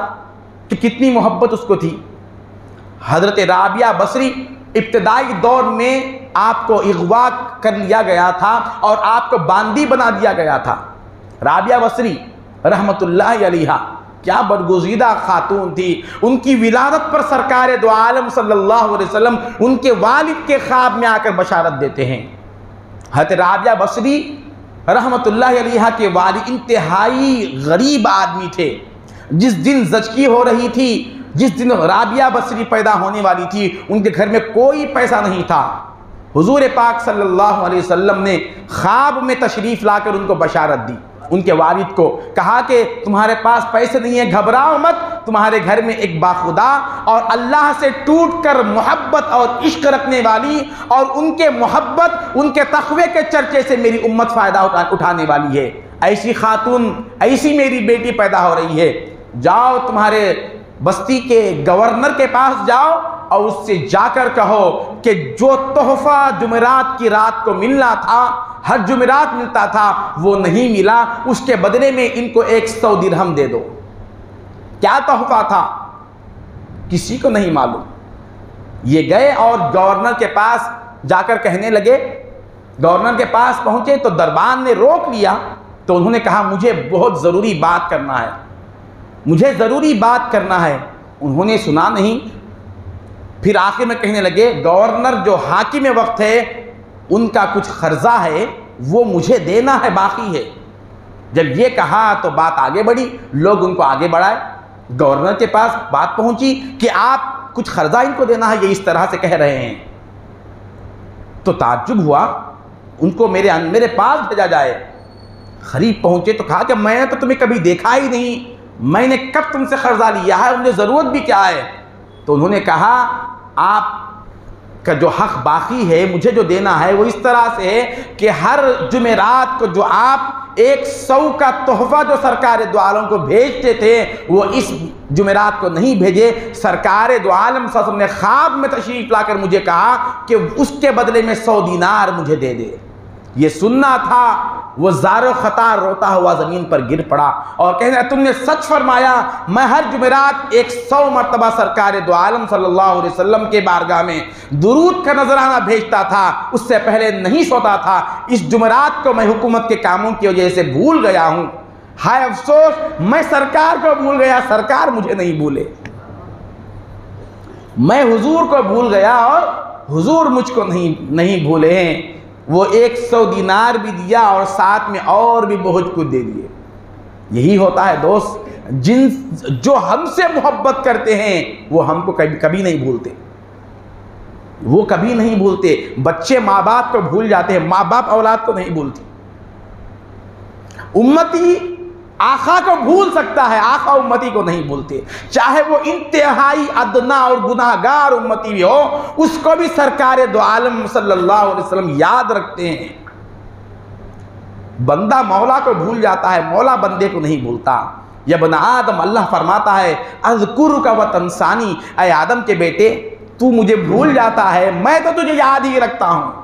S1: कि कितनी मोहब्बत उसको थी। हज़रत राबिया बसरी इब्तदाई दौर में आपको इग़वा कर लिया गया था और आपको बांदी बना दिया गया था। राबिया बसरी रहमतुल्लाहि अलैहा क्या बरगुज़ीदा खातून थी। उनकी विलादत पर सरकार दो आलम सल्लल्लाहु अलैहि वसल्लम उनके वालिद के ख्वाब में आकर बशारत देते हैं। हज़रत राबिया बसरी रहमतुल्लाहि अलैहा के वालिद इंतहाई गरीब आदमी थे। जिस दिन ज़चकी हो रही थी, जिस दिन राबिया बसरी पैदा होने वाली थी, उनके घर में कोई पैसा नहीं था। हुजूर पाक सल्लल्लाहु अलैहि वसल्लम ने ख्वाब में तशरीफ़ लाकर उनको बशारत दी, उनके वालिद को कहा कि तुम्हारे पास पैसे नहीं है, घबराओ मत, तुम्हारे घर में एक बाखुदा और अल्लाह से टूटकर मोहब्बत और इश्क रखने वाली और उनके मोहब्बत उनके तक़वे के चर्चे से मेरी उम्मत फ़ायदा उठाने वाली है, ऐसी खातून, ऐसी मेरी बेटी पैदा हो रही है। जाओ तुम्हारे बस्ती के गवर्नर के पास जाओ और उससे जाकर कहो कि जो तोहफा जुमेरात की रात को मिलना था, हर जुमेरात मिलता था, वो नहीं मिला, उसके बदले में इनको 100 दिरहम दे दो। क्या तोहफा था किसी को नहीं मालूम। ये गए और गवर्नर के पास जाकर कहने लगे, गवर्नर के पास पहुंचे तो दरबान ने रोक लिया। तो उन्होंने कहा मुझे बहुत ज़रूरी बात करना है, मुझे ज़रूरी बात करना है। उन्होंने सुना नहीं। फिर आखिर में कहने लगे गवर्नर जो हाकिम वक्त है उनका कुछ खर्जा है, वो मुझे देना है, बाकी है। जब ये कहा तो बात आगे बढ़ी, लोग उनको आगे बढ़ाए, गवर्नर के पास बात पहुंची कि आप कुछ खर्जा इनको देना है, ये इस तरह से कह रहे हैं। तो ताज्जुब हुआ, उनको मेरे पास भेजा जाए। करीब पहुंचे तो कहा कि मैंने तो तुम्हें कभी देखा ही नहीं, मैंने कब तुमसे कर्जा लिया है, मुझे ज़रूरत भी क्या है। तो उन्होंने कहा आप का जो हक़ बाकी है, मुझे जो देना है वो इस तरह से है कि हर जुमेरात को जो आप 100 का तोहफ़ा जो सरकार दो आलम को भेजते थे वो इस जुमेरात को नहीं भेजे। सरकार दो आलम सल्लल्लाहु अलैहि वसल्लम ने ख्वाब में तशरीफ़ लाकर मुझे कहा कि उसके बदले में 100 दीनार मुझे दे दे। ये सुनना था, वो ज़ारो ख़तार रोता हुआ ज़मीन पर गिर पड़ा और कहने तुमने सच फरमाया, मैं हर जुमेरात 100 मरतबा सरकार दो आलम सल्लल्लाहु अलैहि वसल्लम के बारगाह में दुरूद का नजराना भेजता था, उससे पहले नहीं सोता था। इस जुमेरात को मैं हुकूमत के कामों की वजह से भूल गया हूँ। हाय अफसोस, मैं सरकार को भूल गया, सरकार मुझे नहीं भूले। मैं हुजूर को भूल गया और हुजूर मुझको नहीं भूले हैं। वो 100 दीनार भी दिया और साथ में और भी बहुत कुछ दे दिए। यही होता है दोस्त, जो हमसे मोहब्बत करते हैं वो हमको कभी नहीं भूलते, वो कभी नहीं भूलते। बच्चे माँ बाप को भूल जाते हैं, माँ बाप औलाद को नहीं भूलती। उम्मती आखा को भूल सकता है, आखा उम्मती को नहीं भूलते। चाहे वो इंतहाई अदना और गुनाहगार उम्मती भी हो, उसको भी सरकार दो आलम सल्लल्लाहु अलैहि वसल्लम याद रखते हैं। बंदा मौला को भूल जाता है, मौला बंदे को नहीं भूलता। या बना आदम, अल्लाह फरमाता है अज़कुरुका व तंसानी, ऐ आदम के बेटे तू मुझे भूल जाता है, मैं तो तुझे याद ही रखता हूँ,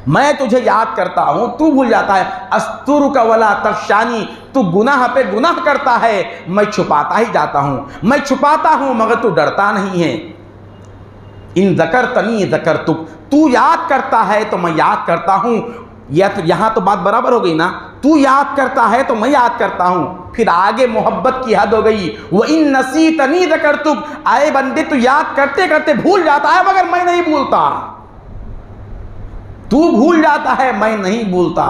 S1: मैं तुझे याद करता हूं, तू भूल जाता है। अस्तुरुका वला तख्शानी, तू गुनाह पे गुनाह करता है, मैं छुपाता ही जाता हूं, मैं छुपाता हूं मगर तू डरता नहीं है। इन ज़करतनी ज़करतुक, तू याद करता है तो मैं याद करता हूं। यहां तो बात बराबर हो गई ना, तू याद करता है तो मैं याद करता हूं। फिर आगे मोहब्बत की हद हो गई, वो इन नसीतनी ज़करतुक, आए बंदे तू याद करते करते भूल जाता है मगर मैं नहीं भूलता। तू भूल जाता है, मैं नहीं भूलता।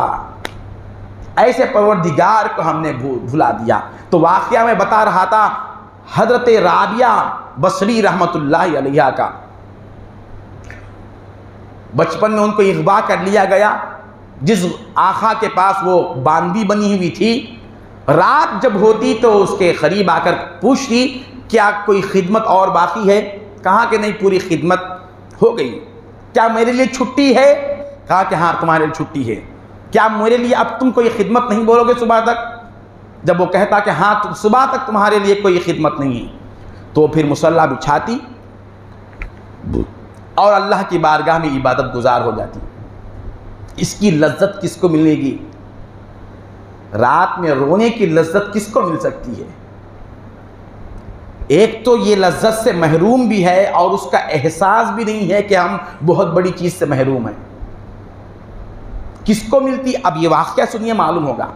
S1: ऐसे परवरदिगार को हमने भुला दिया। तो वाक़या में बता रहा था हज़रत राबिया बसरी रहमतुल्लाहि अलैहा का। बचपन में उनको इग़वा कर लिया गया। जिस आका के पास वो बांदी बनी हुई थी, रात जब होती तो उसके करीब आकर पूछती क्या कोई खिदमत और बाकी है। कहा कि नहीं, पूरी खिदमत हो गई। क्या मेरे लिए छुट्टी है? कहा कि हाँ तुम्हारे लिए छुट्टी है। क्या मेरे लिए अब तुम कोई खिदमत नहीं बोलोगे सुबह तक? जब वो कहता कि हाँ सुबह तक तुम्हारे लिए कोई खिदमत नहीं है, तो फिर मुसल्ला बिछाती और अल्लाह की बारगाह में इबादत गुजार हो जाती। इसकी लज्जत किसको मिलेगी? रात में रोने की लज्जत किसको मिल सकती है? एक तो ये लज्जत से महरूम भी है और उसका एहसास भी नहीं है कि हम बहुत बड़ी चीज़ से महरूम हैं। किसको मिलती? अब ये वाक़या सुनिए, मालूम होगा।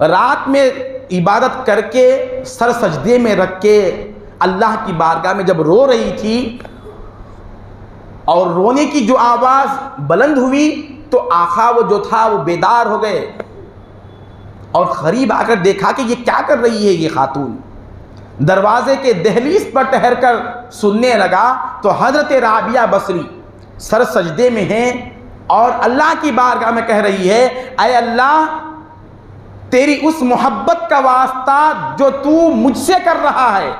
S1: रात में इबादत करके सर सजदे में रख के अल्लाह की बारगाह में जब रो रही थी और रोने की जो आवाज़ बुलंद हुई तो आका वो जो था वो बेदार हो गए और करीब आकर देखा कि ये क्या कर रही है ये खातून। दरवाजे के दहलीज पर ठहर कर सुनने लगा तो हज़रत राबिया बसरी सर सजदे में हैं और अल्लाह की बारगाह में कह रही है, ऐ अल्लाह तेरी उस मोहब्बत का वास्ता जो तू मुझसे कर रहा है।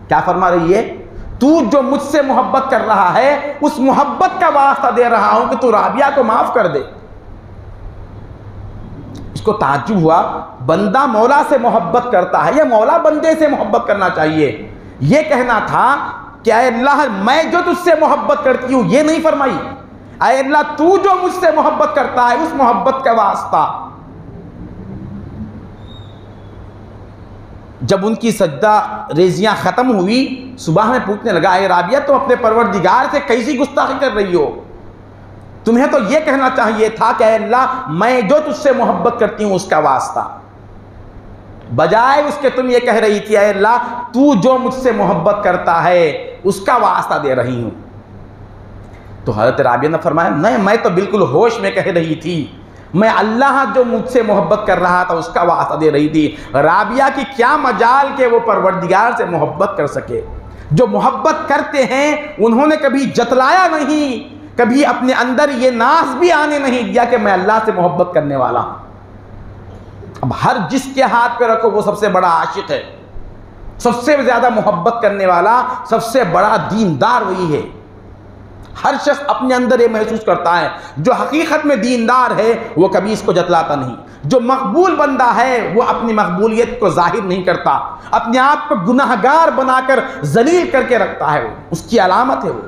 S1: क्या फरमा रही है? तू जो मुझसे मोहब्बत कर रहा है उस मोहब्बत का वास्ता दे रहा हूं कि तू राबिया को माफ कर दे। इसको ताज्जुब हुआ, बंदा मौला से मोहब्बत करता है या मौला बंदे से मोहब्बत करना चाहिए? यह कहना था कि ऐ अल्लाह मैं जो तुझसे मोहब्बत करती हूं, ये नहीं फरमाई ऐ अल्लाह तू जो मुझसे मोहब्बत करता है उस मोहब्बत का वास्ता। जब उनकी सज्दा रेजियां खत्म हुई, सुबह में पूछने लगा, ऐ राबिया तुम अपने परवरदिगार से कैसी गुस्ताखी कर रही हो? तुम्हें तो यह कहना चाहिए था कि अल्लाह मैं जो तुझसे मोहब्बत करती हूं उसका वास्ता, बजाय उसके तुम ये कह रही थी ऐ अल्लाह तू जो मुझसे मोहब्बत करता है उसका वास्ता दे रही हूं। तो हज़रत राबिया ने फरमाया, नहीं मैं तो बिल्कुल होश में कह रही थी, मैं अल्लाह जो मुझसे मोहब्बत कर रहा था उसका वास्ता दे रही थी। राबिया की क्या मजाल के वो परवरदिगार से मोहब्बत कर सके। जो मोहब्बत करते हैं उन्होंने कभी जतलाया नहीं, कभी अपने अंदर ये नाज भी आने नहीं दिया कि मैं अल्लाह से मोहब्बत करने वाला हूं। अब हर जिसके हाथ पे रखो वो सबसे बड़ा आशिक है, सबसे ज्यादा मोहब्बत करने वाला, सबसे बड़ा दीनदार वही है। हर शख्स अपने अंदर ये महसूस करता है, जो हकीकत में दीनदार है वो कभी इसको जतलाता नहीं। जो मकबूल बंदा है वो अपनी मकबूलियत को जाहिर नहीं करता, अपने आप को गुनाहगार बनाकर जलील करके रखता है, वो उसकी अलामत है वो।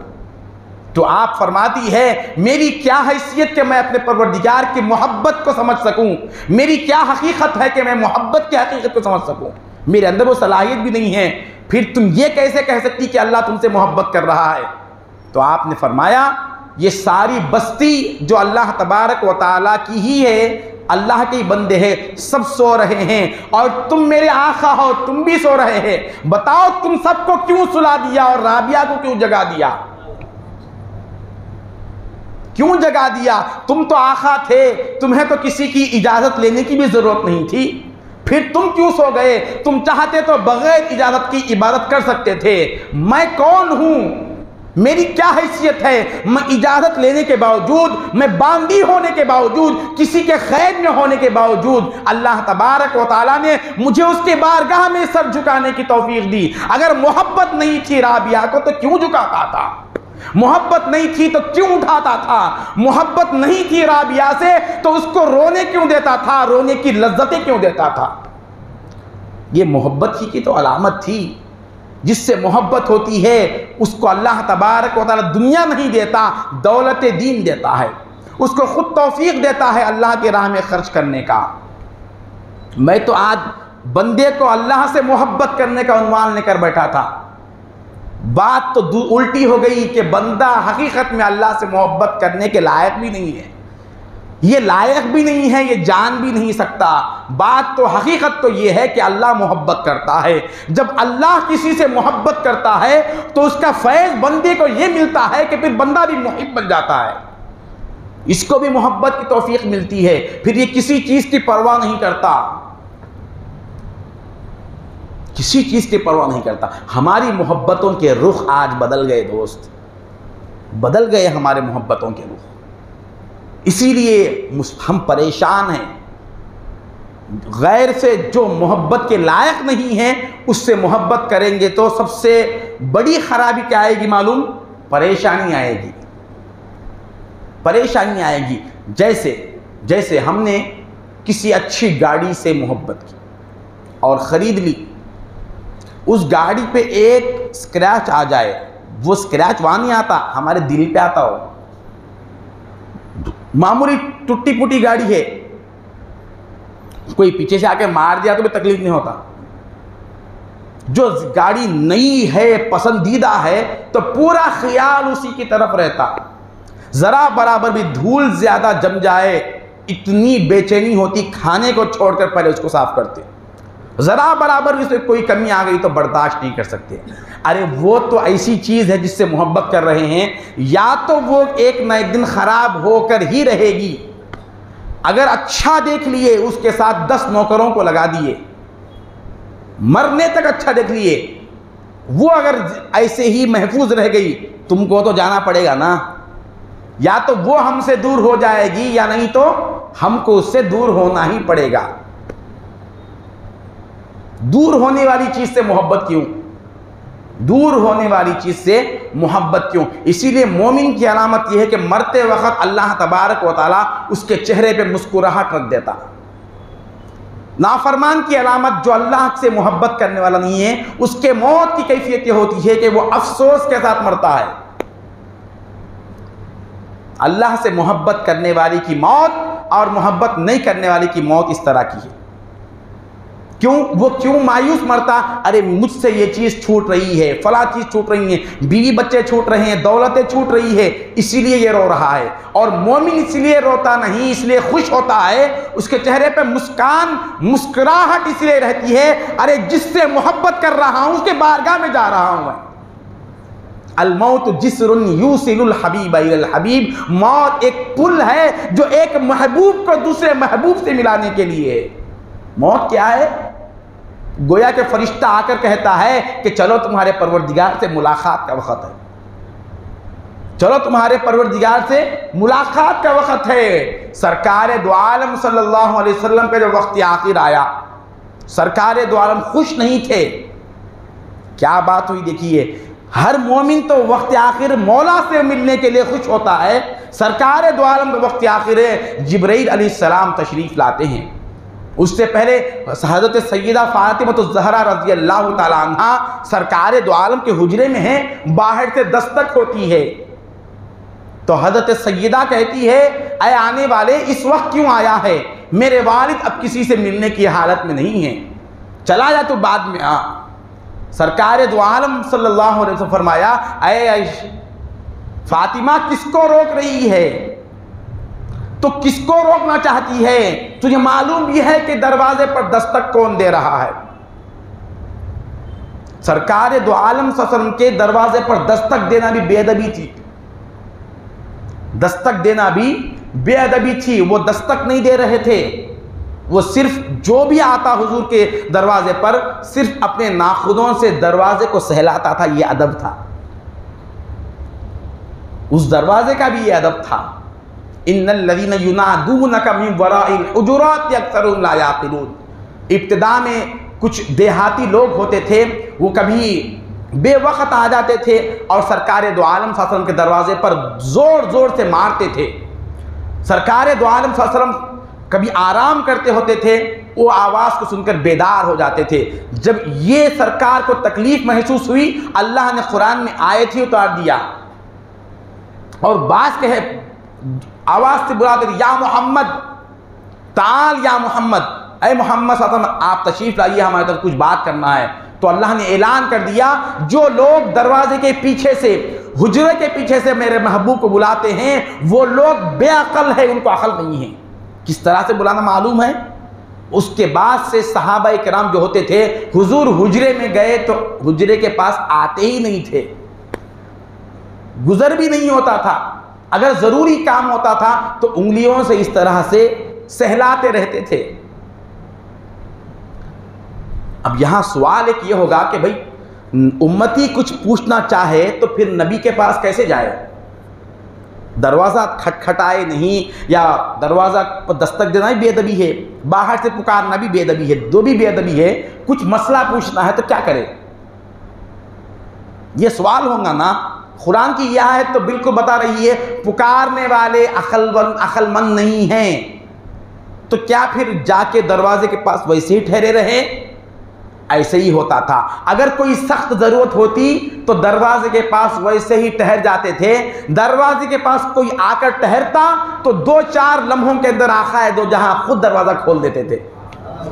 S1: तो आप फरमाती है मेरी क्या हैसियत कि मैं अपने परवरदिगार की मोहब्बत को समझ सकूं, मेरी क्या हकीकत है कि मैं मोहब्बत की हकीकत को समझ सकूं, मेरे अंदर वो सलाहियत भी नहीं है। फिर तुम ये कैसे कह सकती कि अल्लाह तुमसे मोहब्बत कर रहा है? तो आपने फरमाया ये सारी बस्ती जो अल्लाह तबारक व तआला की ही है, अल्लाह के बंदे हैं, सब सो रहे हैं और तुम मेरे आका हो, तुम भी सो रहे हैं। बताओ तुम सबको क्यों सुला दिया और राबिया को क्यों जगा दिया? क्यों जगा दिया? तुम तो आका थे, तुम्हें तो किसी की इजाजत लेने की भी जरूरत नहीं थी, फिर तुम क्यों सो गए? तुम चाहते तो बगैर इजाजत की इबादत कर सकते थे। मैं कौन हूं, मेरी क्या हैसियत है? मैं इजाजत लेने के बावजूद, मैं बांदी होने के बावजूद, किसी के खैर में होने के बावजूद अल्लाह तबारक व तआला ने मुझे उसके बारगाह में सर झुकाने की तौफीक दी। अगर मोहब्बत नहीं थी राबिया को तो क्यों झुकाता था? मोहब्बत नहीं थी तो क्यों उठाता था? मोहब्बत नहीं थी राबिया से तो उसको रोने क्यों देता था, रोने की लज्जतें क्यों देता था? ये मोहब्बत ही की तो अलामत थी। जिससे मोहब्बत होती है उसको अल्लाह तबारक व तआला दुनिया नहीं देता, दौलत दीन देता है, उसको खुद तौफीक देता है अल्लाह के राह में खर्च करने का। मैं तो आज बंदे को अल्लाह से मोहब्बत करने का उन्वान लेकर बैठा था, बात तो उल्टी हो गई कि बंदा हकीकत में अल्लाह से मोहब्बत करने के लायक भी नहीं है, ये लायक भी नहीं है, ये जान भी नहीं सकता। बात तो हकीकत तो ये है कि अल्लाह मोहब्बत करता है। जब अल्लाह किसी से मोहब्बत करता है तो उसका फैज़ बंदे को ये मिलता है कि फिर बंदा भी मुहिब बन जाता है, इसको भी मोहब्बत की तौफीक मिलती है, फिर ये किसी चीज़ की परवाह नहीं करता, किसी चीज़ की परवाह नहीं करता। हमारी मोहब्बतों के रुख आज बदल गए दोस्त, बदल गए हमारे मोहब्बतों के रुख। इसीलिए हम परेशान हैं। गैर से जो मोहब्बत के लायक नहीं है उससे मोहब्बत करेंगे तो सबसे बड़ी खराबी क्या आएगी मालूम? परेशानी आएगी, परेशानी आएगी। जैसे हमने किसी अच्छी गाड़ी से मोहब्बत की और ख़रीद ली, उस गाड़ी पे एक स्क्रैच आ जाए, वो स्क्रैच वहाँ नहीं आता, हमारे दिल पे आता हो। मामूली टूटी फूटी गाड़ी है, कोई पीछे से आके मार दिया तो भी तकलीफ नहीं होता। जो गाड़ी नई है, पसंदीदा है, तो पूरा ख्याल उसी की तरफ रहता। जरा बराबर भी धूल ज्यादा जम जाए इतनी बेचैनी होती, खाने को छोड़कर पहले उसको साफ करते। जरा बराबर भी कोई कमी आ गई तो बर्दाश्त नहीं कर सकते। अरे वो तो ऐसी चीज़ है जिससे मोहब्बत कर रहे हैं, या तो वो एक न एक दिन ख़राब होकर ही रहेगी। अगर अच्छा देख लिए, उसके साथ 10 नौकरों को लगा दिए, मरने तक अच्छा देख लिए, वो अगर ऐसे ही महफूज रह गई, तुमको तो जाना पड़ेगा ना। या तो वो हमसे दूर हो जाएगी या नहीं तो हमको उससे दूर होना ही पड़ेगा। दूर होने वाली चीज से मोहब्बत क्यों? दूर होने वाली चीज से मोहब्बत क्यों? इसीलिए मोमिन की अलामत यह है कि मरते वक्त अल्लाह तबारक व तआला उसके चेहरे पे मुस्कुराहट रख देता। नाफरमान की अलामत जो अल्लाह से मोहब्बत करने वाला नहीं है, उसके मौत की कैफियत यह होती है कि वो अफसोस के साथ मरता है। अल्लाह से मोहब्बत करने वाली की मौत और मोहब्बत नहीं करने वाली की मौत इस तरह की है। क्यों? वो क्यों मायूस मरता? अरे मुझसे ये चीज़ छूट रही है, फला चीज़ छूट रही है, बीवी बच्चे छूट रहे हैं, दौलतें छूट रही है, इसीलिए ये रो रहा है। और मोमिन इसलिए रोता नहीं, इसलिए खुश होता है, उसके चेहरे पे मुस्कान, मुस्कुराहट इसलिए रहती है, अरे जिससे मोहब्बत कर रहा हूँ उसके बारगाह में जा रहा हूँ मैं। अलमौत जिस्रुन यूसिलुल हबीब इलल हबीब, मौत एक पुल है जो एक महबूब को दूसरे महबूब से मिलाने के लिए है। मौत क्या है? गोया के फरिश्ता आकर कहता है कि चलो तुम्हारे परवरदिगार से मुलाकात का वक्त है, चलो तुम्हारे परवरदिगार से मुलाकात का वक्त है। सरकार दो आलम सल्लल्लाहु अलैहि वसल्लम का जब वक्त आखिर आया, सरकार दो आलम खुश नहीं थे। क्या बात हुई देखिए, हर मोमिन तो वक्त आखिर मौला से मिलने के लिए खुश होता है। सरकार दो आलम का वक्त आखिर है, जिब्राइल अलैहिस्सलाम तशरीफ लाते हैं। उससे पहले हज़रत सैयदा फातिमा ज़हरा रज़ी अल्लाह ताला अन्हा सरकार दो आलम के हुजरे में हैं, बाहर से दस्तक होती है तो हज़रत सैयदा कहती है, ऐ आने वाले इस वक्त क्यों आया है? मेरे वालिद अब किसी से मिलने की हालत में नहीं है, चला जा तो बाद में आ। सरकार दो आलम सल्लल्लाहु अलैहि वसल्लम फरमाया, ऐ फातिमा किसको रोक रही है? तो किसको रोकना चाहती है? तुझे मालूम भी है कि दरवाजे पर दस्तक कौन दे रहा है? सरकार दो आलम सल्लल्लाहु अलैहि वसल्लम के दरवाजे पर दस्तक देना भी बेअदबी थी, दस्तक देना भी बेअदबी थी। वो दस्तक नहीं दे रहे थे, वो सिर्फ जो भी आता हुजूर के दरवाजे पर सिर्फ अपने नाखुदों से दरवाजे को सहलाता था, ये अदब था। उस दरवाजे का भी ये अदब था। इन्नल्लज़ीना युनादूनका मिन वराइल हुजुरात अक्सरुहुम ला याक़िलून। इब्तिदा में कुछ देहाती लोग होते थे, वो कभी बेवक्त आ जाते थे और सरकार दो आलम सल्लल्लाहु अलैहि वसल्लम के दरवाजे पर जोर जोर से मारते थे। सरकार दो आलम सल्लल्लाहु अलैहि वसल्लम कभी आराम करते होते थे, वो आवाज़ को सुनकर बेदार हो जाते थे। जब ये सरकार को तकलीफ महसूस हुई, अल्लाह ने कुरान में आयत ही उतार दिया और बास कहे आवाज़ से बुलाते थे, या मोहम्मद ताल, या मोहम्मद, ऐ मोहम्मद सल्लल्लाहु अलैहि वसल्लम आप तशरीफ़ लाइए, हमारे तरफ कुछ बात करना है। तो अल्लाह ने ऐलान कर दिया, जो लोग दरवाजे के पीछे से, हुजरे के पीछे से मेरे महबूब को बुलाते हैं, वो लोग बेअक्ल है, उनको अकल नहीं है। किस तरह से बुलाना मालूम है? उसके बाद से सहाबा किराम जो होते थे, हुजूर हुजरे में गए तो हुजरे के पास आते ही नहीं थे, गुजर भी नहीं होता था। अगर ज़रूरी काम होता था तो उंगलियों से इस तरह से सहलाते रहते थे। अब यहाँ सवाल एक ये होगा कि भाई उम्मती कुछ पूछना चाहे तो फिर नबी के पास कैसे जाए? दरवाज़ा खटखटाए नहीं, या दरवाज़ा पर दस्तक देना भी बेअदबी है, बाहर से पुकारना भी बेअदबी है, दो भी बेअदबी है। कुछ मसला पूछना है तो क्या करे? ये सवाल होगा ना। कुरान की यह आयत तो बिल्कुल बता रही है, पुकारने वाले अक्लमंद नहीं हैं, तो क्या फिर जाके दरवाजे के पास वैसे ही ठहरे रहे? ऐसे ही होता था। अगर कोई सख्त ज़रूरत होती तो दरवाजे के पास वैसे ही ठहर जाते थे। दरवाजे के पास कोई आकर ठहरता तो 2-4 लम्हों के अंदर आका दो जहां खुद दरवाज़ा खोल देते थे,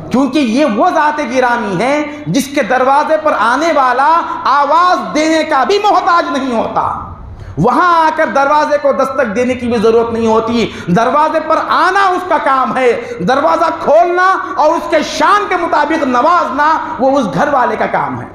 S1: क्योंकि ये वो ज़ात गिरामी है जिसके दरवाजे पर आने वाला आवाज़ देने का भी मोहताज नहीं होता। वहां आकर दरवाजे को दस्तक देने की भी जरूरत नहीं होती, दरवाजे पर आना उसका काम है। दरवाजा खोलना और उसके शान के मुताबिक नवाजना वो उस घर वाले का काम है।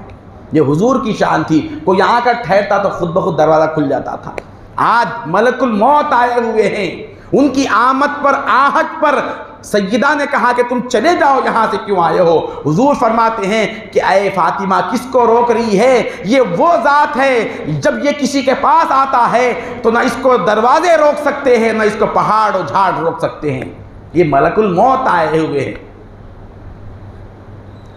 S1: ये हुजूर की शान थी। कोई आकर ठहरता तो खुद ब खुद दरवाजा खुल जाता था। आज मलकुल मौत आए हुए हैं, उनकी आमद पर, आहट पर सैयदा ने कहा कि तुम चले जाओ, यहाँ से क्यों आए हो? हुजूर फरमाते हैं कि ऐ फातिमा, किसको रोक रही है? ये वो ज़ात है जब ये किसी के पास आता है तो ना इसको दरवाजे रोक सकते हैं, ना इसको पहाड़ और झाड़ रोक सकते हैं। ये मलकुल मौत आए हुए हैं।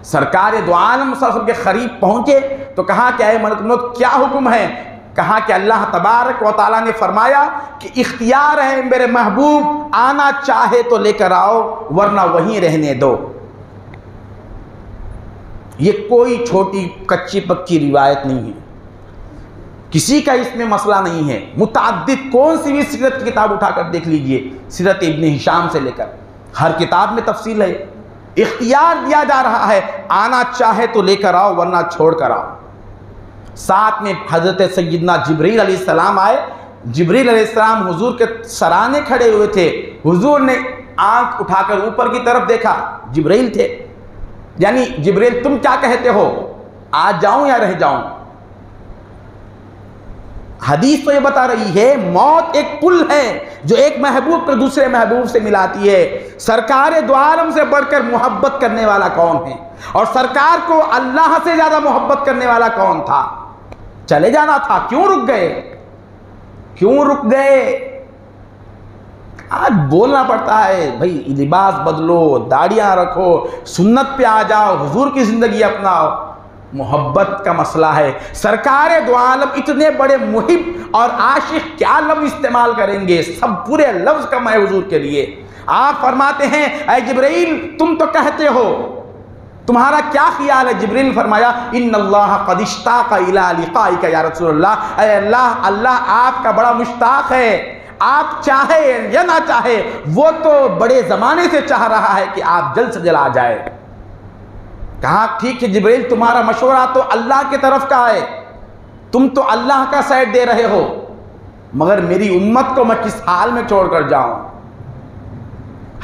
S1: सरकार दो आलम सल्लल्लाहु अलैहि वसल्लम के करीब पहुंचे तो कहा कि ऐ मलकुल मौत, क्या हुक्म है? कहा कि अल्लाह तबारक व तआला ने फरमाया कि इख्तियार है मेरे महबूब, आना चाहे तो लेकर आओ वरना वहीं रहने दो। ये कोई छोटी कच्ची पक्की रिवायत नहीं है, किसी का इसमें मसला नहीं है। मुतअद्दिद कौन सी भी सीरत की किताब उठाकर देख लीजिए, सीरत इब्ने हिशाम से लेकर हर किताब में तफसील है। इख्तियार दिया जा रहा है, आना चाहे तो लेकर आओ वरना छोड़ कर आओ। साथ में हजरत सैयदना जिब्रील अलैहिस्सलाम आए। जिब्रील अलैहिस्सलाम हुजूर के सराहने खड़े हुए थे। हुजूर ने आंख उठाकर ऊपर की तरफ देखा, जिब्रील थे। यानी जिब्रील, तुम क्या कहते हो, आज जाऊं या रह जाऊं? हदीस तो ये बता रही है मौत एक पुल है जो एक महबूब को दूसरे महबूब से मिलाती है। सरकार दो आलम से बढ़कर मोहब्बत करने वाला कौन है? और सरकार को अल्लाह से ज्यादा मोहब्बत करने वाला कौन था? चले जाना था, क्यों रुक गए? क्यों रुक गए? आज बोलना पड़ता है भाई, लिबास बदलो, दाढ़ियां रखो, सुन्नत पे आ जाओ, हुजूर की जिंदगी अपनाओ। मोहब्बत का मसला है। सरकार दो आलम इतने बड़े मुहिब और आशिक क्या लफ्ज़ इस्तेमाल करेंगे? सब पूरे लफ्ज़ कम है हुजूर के लिए। आप फरमाते हैं ऐ जिब्रील, तुम तो कहते हो, तुम्हारा क्या ख्याल है? जिब्रील फरमाया इन्नल्लाह क़द इश्ताक़ा इला लिक़ाइका या रसूलल्लाह, ऐ अल्लाह, अल्लाह आपका बड़ा मुश्ताक है। आप चाहे या ना चाहे वो तो बड़े ज़माने से चाह रहा है कि आप जल्द से जल्द आ जाए। कहा ठीक है जिब्रील, तुम्हारा मशवरा तो अल्लाह की तरफ का है, तुम तो अल्लाह का साइड दे रहे हो, मगर मेरी उम्मत को मैं किस हाल में छोड़कर जाऊं?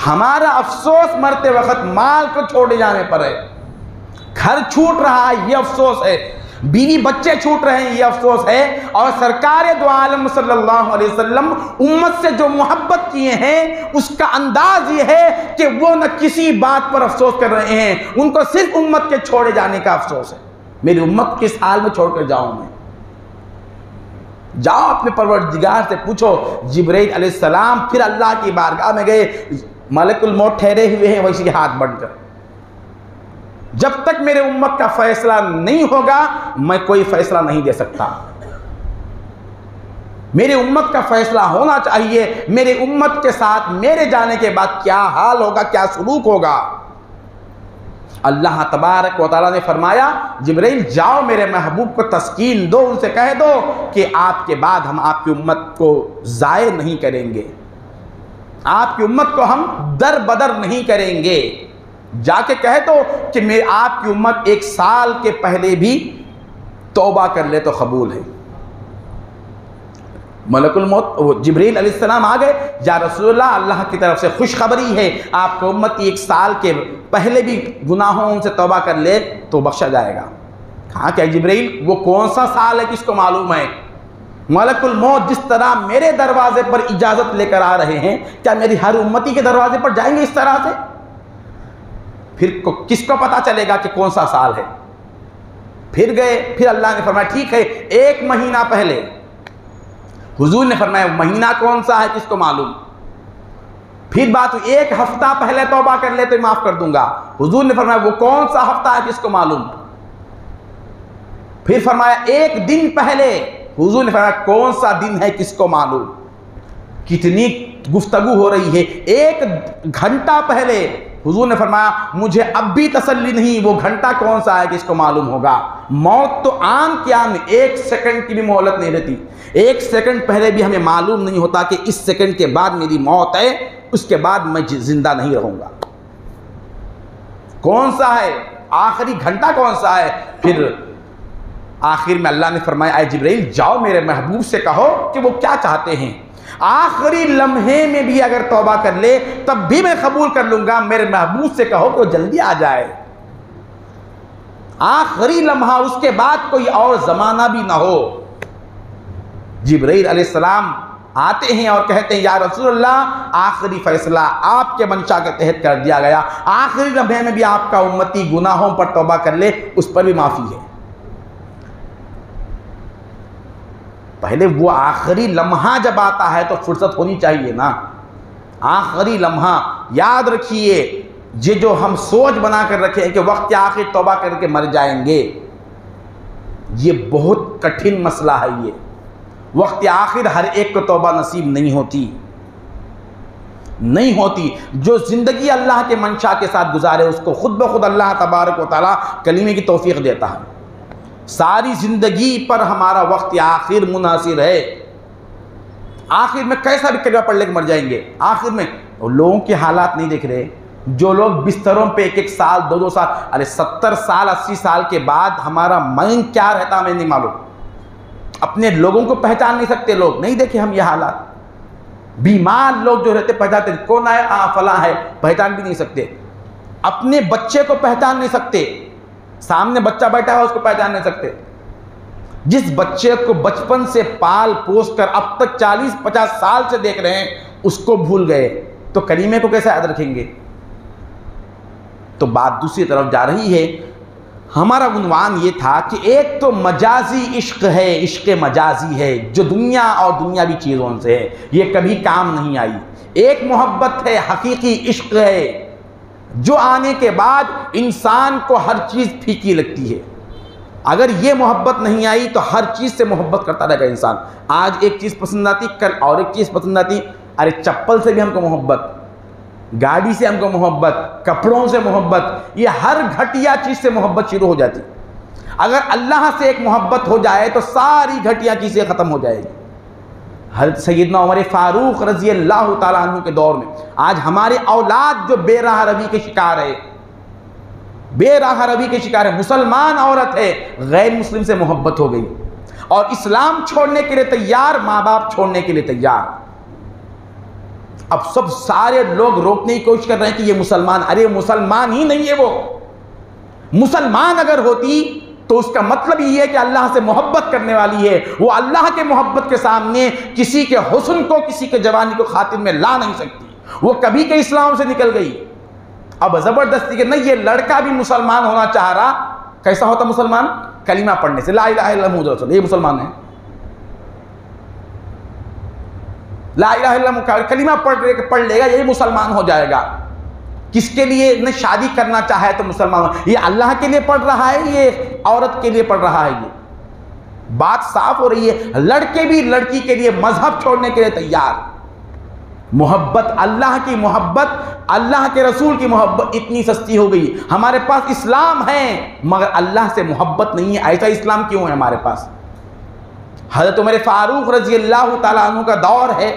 S1: हमारा अफसोस मरते वक्त माल को छोड़े जाने पर है, घर छूट रहा है ये अफसोस है, बीवी बच्चे छूट रहे हैं ये अफसोस है। और सरकार दो आलम सल्लल्लाहु अलैहि वसल्लम उम्मत से जो मोहब्बत किए हैं उसका अंदाज ये है कि वो न किसी बात पर अफसोस कर रहे हैं, उनको सिर्फ उम्मत के छोड़े जाने का अफसोस है। मेरी उम्मत किस हाल में छोड़कर जाऊं मैं? जाओ अपने परवरदिगार से पूछो। जिब्रील अलैहिस्सलाम फिर अल्लाह की बारगाह में गए, मलकुल मौत ठहरे हुए हैं वैसे हाथ बढ़कर, जब तक मेरे उम्मत का फैसला नहीं होगा मैं कोई फैसला नहीं दे सकता। मेरे उम्मत का फैसला होना चाहिए, मेरे उम्मत के साथ मेरे जाने के बाद क्या हाल होगा, क्या सलूक होगा। अल्लाह तबारक व तआला ने फरमाया जिब्रील जाओ मेरे महबूब को तस्कीन दो, उनसे कह दो कि आपके बाद हम आपकी उम्मत को ज़ाय नहीं करेंगे, आपकी उम्मत को हम दर बदर नहीं करेंगे। जाके कह दो कि मैं आपकी उम्मत 1 साल के पहले भी तौबा कर ले तो कबूल है। मलकुल मौत जिब्रील अलैहिस्सलाम आ गए, या रसूलल्लाह अल्लाह की तरफ से खुशखबरी है, आपकी उम्मत 1 साल के पहले भी गुनाहों से तौबा कर ले तो बख्शा जाएगा। कहा क्या जिब्रील वो कौन सा साल है, किसको मालूम है? मलकुल मौत जिस तरह मेरे दरवाजे पर इजाज़त लेकर आ रहे हैं, क्या मेरी हर उम्मती के दरवाजे पर जाएंगे इस तरह से? फिर किसको पता चलेगा कि कौन सा साल है? फिर गए, फिर अल्लाह ने फरमाया ठीक है 1 महीना पहले। हुजूर ने फरमाया महीना कौन सा है किसको मालूम? फिर बात 1 हफ्ता पहले तौबा कर ले तो माफ कर दूंगा। हुजूर ने फरमाया वो कौन सा हफ्ता है किसको मालूम? फिर फरमाया 1 दिन पहले। हुजूर ने फरमाया कौन सा दिन है किसको मालूम? कितनी गुफ्तगू हो रही है। 1 घंटा पहले हुजूर ने फरमाया मुझे अब भी तसल्ली नहीं, वो घंटा कौन सा है किसको मालूम होगा। मौत तो आम क्या में 1 सेकंड की भी मोहलत नहीं रहती। 1 सेकंड पहले भी हमें मालूम नहीं होता कि इस सेकंड के बाद मेरी मौत है, उसके बाद मैं जिंदा नहीं रहूंगा। कौन सा है आखिरी घंटा, कौन सा है? फिर आखिर में अल्लाह ने फरमाया ऐ जिब्रील जाओ मेरे महबूब से कहो कि वो क्या चाहते हैं। आखिरी लम्हे में भी अगर तौबा कर ले तब भी मैं कबूल कर लूंगा। मेरे महबूब से कहो कि वो जल्दी आ जाए। आखिरी लम्हा, उसके बाद कोई और जमाना भी ना हो। जिब्रील अलैहिस्सलाम आते हैं और कहते हैं या रसूल अल्लाह आखिरी फैसला आपके मंशा के तहत कर दिया गया, आखिरी लम्हे में भी आपका उम्मती गुनाहों पर तौबा कर ले, उस पर भी माफ़ी है। पहले वो आखिरी लम्हा जब आता है तो फुर्सत होनी चाहिए ना। आखिरी लम्हा याद रखिए, ये जो हम सोच बना कर रखे हैं कि वक्त आखिर तौबा करके मर जाएंगे, ये बहुत कठिन मसला है। ये वक्त आखिर हर एक को तौबा नसीब नहीं होती। जो ज़िंदगी अल्लाह के मंशा के साथ गुजारे उसको खुद ब खुद अल्लाह तबारक व तआला कलीमे की तौफीक देता है। सारी ज़िंदगी पर हमारा वक्त आखिर मुनासिर है। आखिर में कैसा भी कलमा पढ़ लेकर मर जाएंगे। आखिर में लोगों के हालात नहीं देख रहे, जो लोग बिस्तरों पे 1-1 साल 2-2 साल, अरे 70 साल 80 साल के बाद हमारा माइंड क्या रहता हमें नहीं मालूम। अपने लोगों को पहचान नहीं सकते लोग, नहीं देखे हम ये हालात। बीमार लोग जो रहते पहचानते कौन है, फला है, पहचान भी नहीं सकते। अपने बच्चे को पहचान नहीं सकते, सामने बच्चा बैठा है उसको पहचान नहीं सकते। जिस बच्चे को बचपन से पाल पोस कर अब तक 40-50 साल से देख रहे हैं उसको भूल गए तो कलीमे को कैसे याद रखेंगे। तो बात दूसरी तरफ जा रही है। हमारा उन्वान ये था कि एक तो मजाजी इश्क है, इश्क मजाजी है जो दुनिया और दुनियावी चीज़ों से है, ये कभी काम नहीं आई। एक मोहब्बत है, हकीकी इश्क है, जो आने के बाद इंसान को हर चीज़ फीकी लगती है। अगर ये मोहब्बत नहीं आई तो हर चीज़ से मोहब्बत करता रहेगा इंसान। आज एक चीज़ पसंद आती, कल और एक चीज़ पसंद आती। अरे चप्पल से भी हमको मोहब्बत, गाड़ी से हमको मोहब्बत, कपड़ों से मोहब्बत, ये हर घटिया चीज़ से मोहब्बत शुरू हो जाती। अगर अल्लाह से एक मोहब्बत हो जाए तो सारी घटिया चीज़ें ख़त्म हो जाएगी। हज़रत सैयदना उमर फारूक रज़ी अल्लाह ताला अन्हु के दौर में आज हमारे औलाद जो बेराह रवी के शिकार है, बेराह रवी के शिकार है, मुसलमान औरत है, गैर मुस्लिम से मोहब्बत हो गई और इस्लाम छोड़ने के लिए तैयार, माँ बाप छोड़ने के लिए तैयार। अब सब सारे लोग रोकने की कोशिश कर रहे हैं कि ये मुसलमान, अरे मुसलमान ही नहीं है वो। मुसलमान अगर होती तो उसका मतलब ये है कि अल्लाह से मोहब्बत करने वाली है। वो अल्लाह के मोहब्बत के सामने किसी के हुस्न को, किसी के जवानी को खातिर में ला नहीं सकती। वो कभी के इस्लाम से निकल गई। अब ज़बरदस्ती के नहीं, ये लड़का भी मुसलमान होना चाह रहा। कैसा होता मुसलमान? कलीमा पढ़ने से, ला इलाहा इल्लल्लाह मुहम्मदुर रसूलुल्लाह, ये मुसलमान है। ला इलाहा इल्लल्लाह कलीमा पढ़ लेगा, यही मुसलमान हो जाएगा। किसके लिए? न शादी करना चाहे तो मुसलमान। ये अल्लाह के लिए पढ़ रहा है, ये औरत के लिए पढ़ रहा है। ये बात साफ हो रही है। लड़के भी लड़की के लिए मजहब छोड़ने के लिए तैयार। मोहब्बत, अल्लाह की मोहब्बत, अल्लाह के रसूल की मोहब्बत इतनी सस्ती हो गई। हमारे पास इस्लाम है मगर अल्लाह से मोहब्बत नहीं है। ऐसा इस्लाम क्यों है हमारे पास? हज़रत उमर फारूक रज़ी अल्लाह ताला अन्हु का दौर है।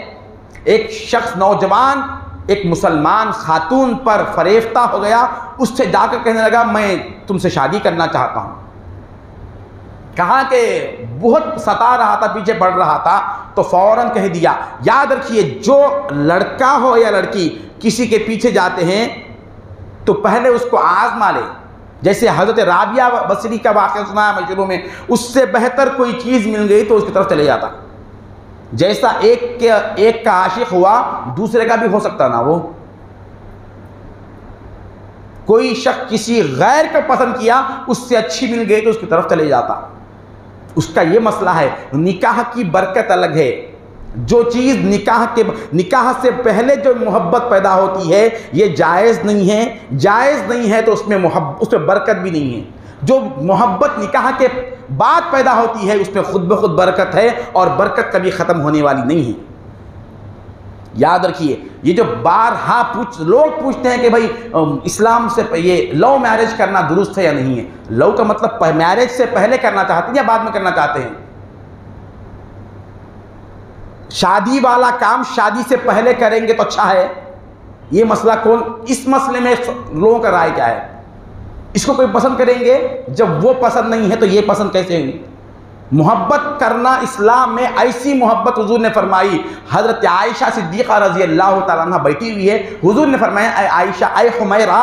S1: एक शख्स, नौजवान, एक मुसलमान खातून पर फरेफ्ता हो गया। उससे जाकर कहने लगा मैं तुमसे शादी करना चाहता हूँ। कहा कि बहुत सता रहा था, पीछे पड़ रहा था, तो फौरन कह दिया। याद रखिए, जो लड़का हो या लड़की किसी के पीछे जाते हैं तो पहले उसको आजमा ले। जैसे हज़रत राबिया बसरी का वाक़या सुना है मशरूम में, उससे बेहतर कोई चीज़ मिल गई तो उसकी तरफ चले जाता। जैसा एक का आशिक हुआ, दूसरे का भी हो सकता ना। वो कोई शख्स किसी गैर को पसंद किया, उससे अच्छी मिल गई तो उसकी तरफ चले जाता। उसका ये मसला है। निकाह की बरकत अलग है। जो चीज़ निकाह से पहले जो मोहब्बत पैदा होती है ये जायज़ नहीं है। जायज़ नहीं है तो उसमें बरकत भी नहीं है। जो मोहब्बत निकाह के बाद पैदा होती है उसमें खुद ब खुद बरकत है और बरकत कभी ख़त्म होने वाली नहीं है। याद रखिए, ये जो बारहा लोग पूछते हैं कि भाई इस्लाम से ये लव मैरिज करना दुरुस्त है या नहीं है। लव का मतलब मैरिज से पहले करना चाहते हैं या बाद में करना चाहते हैं? शादी वाला काम शादी से पहले करेंगे तो अच्छा है। ये मसला इस मसले में लोगों का राय क्या है? इसको कोई पसंद करेंगे, जब वो पसंद नहीं है तो ये पसंद कैसे हुई? मोहब्बत करना इस्लाम में ऐसी मोहब्बत हुजूर ने फरमाई। हज़रत आयशा सिद्दीक़ा रज़ी अल्लाह ताला अन्हा बैठी हुई है। हुजूर ने फरमाया, ऐ आयशा, ऐ हुमैरा,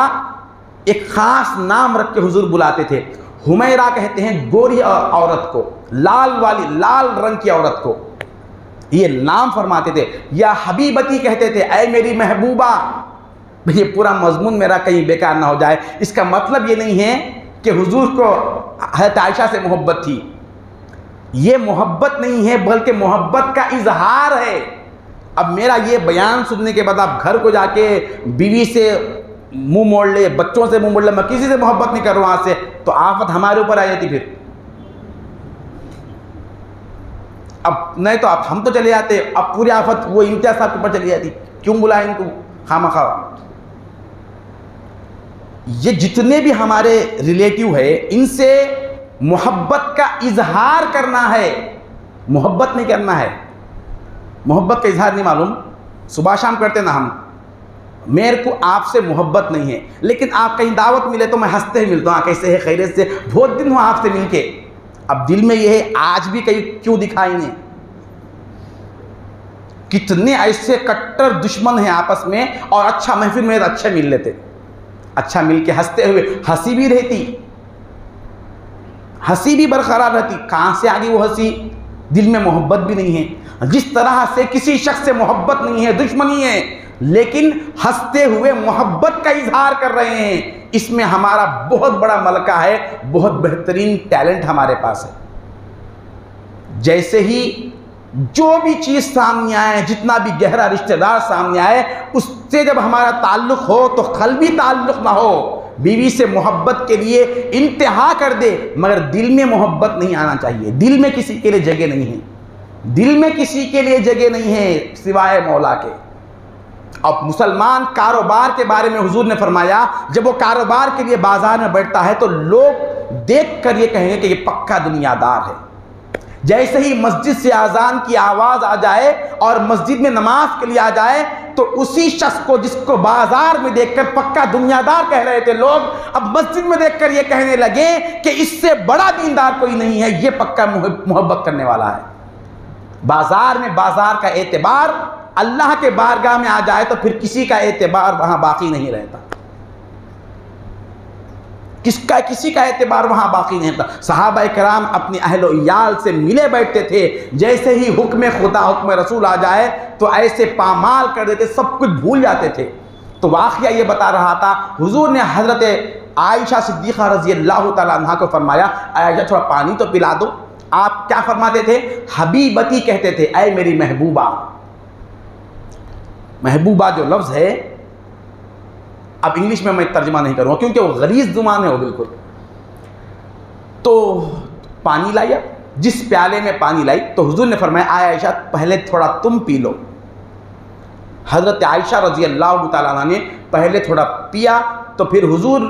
S1: एक ख़ास नाम रख के हुजूर बुलाते थे। हुमैरा कहते हैं गोरी औरत को, लाल रंग की औरत को। ये नाम फरमाते थे, या हबीबती कहते थे, ऐ मेरी महबूबा। ये पूरा मजमून मेरा कहीं बेकार ना हो जाए। इसका मतलब ये नहीं है कि हुजूर को हज़रत आयशा से मोहब्बत थी, ये मोहब्बत नहीं है, बल्कि मोहब्बत का इजहार है। अब मेरा ये बयान सुनने के बाद आप घर को जाके बीवी से मुंह मोड़ ले, बच्चों से मुंह मोड़ ले, मैं किसी से मोहब्बत नहीं कर रहा हूँ आज से, तो आफत हमारे ऊपर आ जाती फिर। अब नहीं तो आप हम तो चले जाते, अब पूरी आफत वो इम्तियाज साहब के ऊपर चली जाती। क्यों बुलाए इनको खामखा? ये जितने भी हमारे रिलेटिव है, इनसे मोहब्बत का इजहार करना है, मोहब्बत नहीं करना है। मोहब्बत का इजहार नहीं मालूम, सुबह शाम करते ना हम, मेरे को आपसे मोहब्बत नहीं है, लेकिन आप कहीं दावत मिले तो मैं हंसते ही मिलता हूँ, कैसे है, खैरियत से, बहुत दिन हुआ आपसे मिलके। अब दिल में ये है, आज भी कहीं क्यों दिखाई नहीं? कितने ऐसे कट्टर दुश्मन हैं आपस में, और अच्छा महफिल में अच्छे मिल लेते, अच्छा मिल के हंसते हुए, हंसी भी रहती, हंसी भी बरकरार रहती। कहाँ से आ गई वो हंसी? दिल में मोहब्बत भी नहीं है। जिस तरह से किसी शख्स से मोहब्बत नहीं है, दुश्मनी है, लेकिन हंसते हुए मोहब्बत का इजहार कर रहे हैं, इसमें हमारा बहुत बड़ा मलका है, बहुत बेहतरीन टैलेंट हमारे पास है। जैसे ही जो भी चीज़ सामने आए, जितना भी गहरा रिश्तेदार सामने आए, उससे जब हमारा ताल्लुक़ हो तो क़ल्बी ताल्लुक़ ना हो, बीवी से मोहब्बत के लिए इंतहा कर दे, मगर दिल में मोहब्बत नहीं आना चाहिए। दिल में किसी के लिए जगह नहीं है, दिल में किसी के लिए जगह नहीं है सिवाय मौला के। अब मुसलमान कारोबार के बारे में हुजूर ने फरमाया, जब वो कारोबार के लिए बाजार में बैठता है तो लोग देख कर ये कहेंगे कि ये पक्का दुनियादार है। जैसे ही मस्जिद से आज़ान की आवाज़ आ जाए और मस्जिद में नमाज के लिए आ जाए, तो उसी शख्स को जिसको बाजार में देखकर पक्का दुनियादार कह रहे थे लोग, अब मस्जिद में देखकर ये कहने लगे कि इससे बड़ा दीनदार कोई नहीं है, ये पक्का मोहब्बत करने वाला है। बाजार में बाजार का एतबार, अल्लाह के बारगाह में आ जाए तो फिर किसी का एतबार वहाँ बाकी नहीं रहता, किसी का एतबार वहाँ बाकी नहीं था। सहाबा कराम अपनी अहलो इयाल से मिले बैठते थे, जैसे ही हुक्म खुदा हुक्म रसूल आ जाए तो ऐसे पामाल कर देते, सब कुछ भूल जाते थे। तो वाक़या ये बता रहा था, हुजूर ने हज़रत आयशा सिद्दीक़ा रज़ी अल्लाह तआला अन्हा को फरमाया, आयशा थोड़ा पानी तो पिला दो। आप क्या फरमाते थे? हबीबती कहते थे, ऐ मेरी महबूबा। महबूबा जो लफ्ज़ है, अब इंग्लिश में मैं तर्जुमा नहीं करूँगा क्योंकि वो गलीज़ ज़ुबान है वो बिल्कुल। तो पानी लाया, जिस प्याले में पानी लाई तो हुजूर ने फरमाया, आयशा पहले थोड़ा तुम पी लो। हज़रत आयशा रज़ी अल्लाह तआला अन्हा ने पहले थोड़ा पिया, तो फिर हुजूर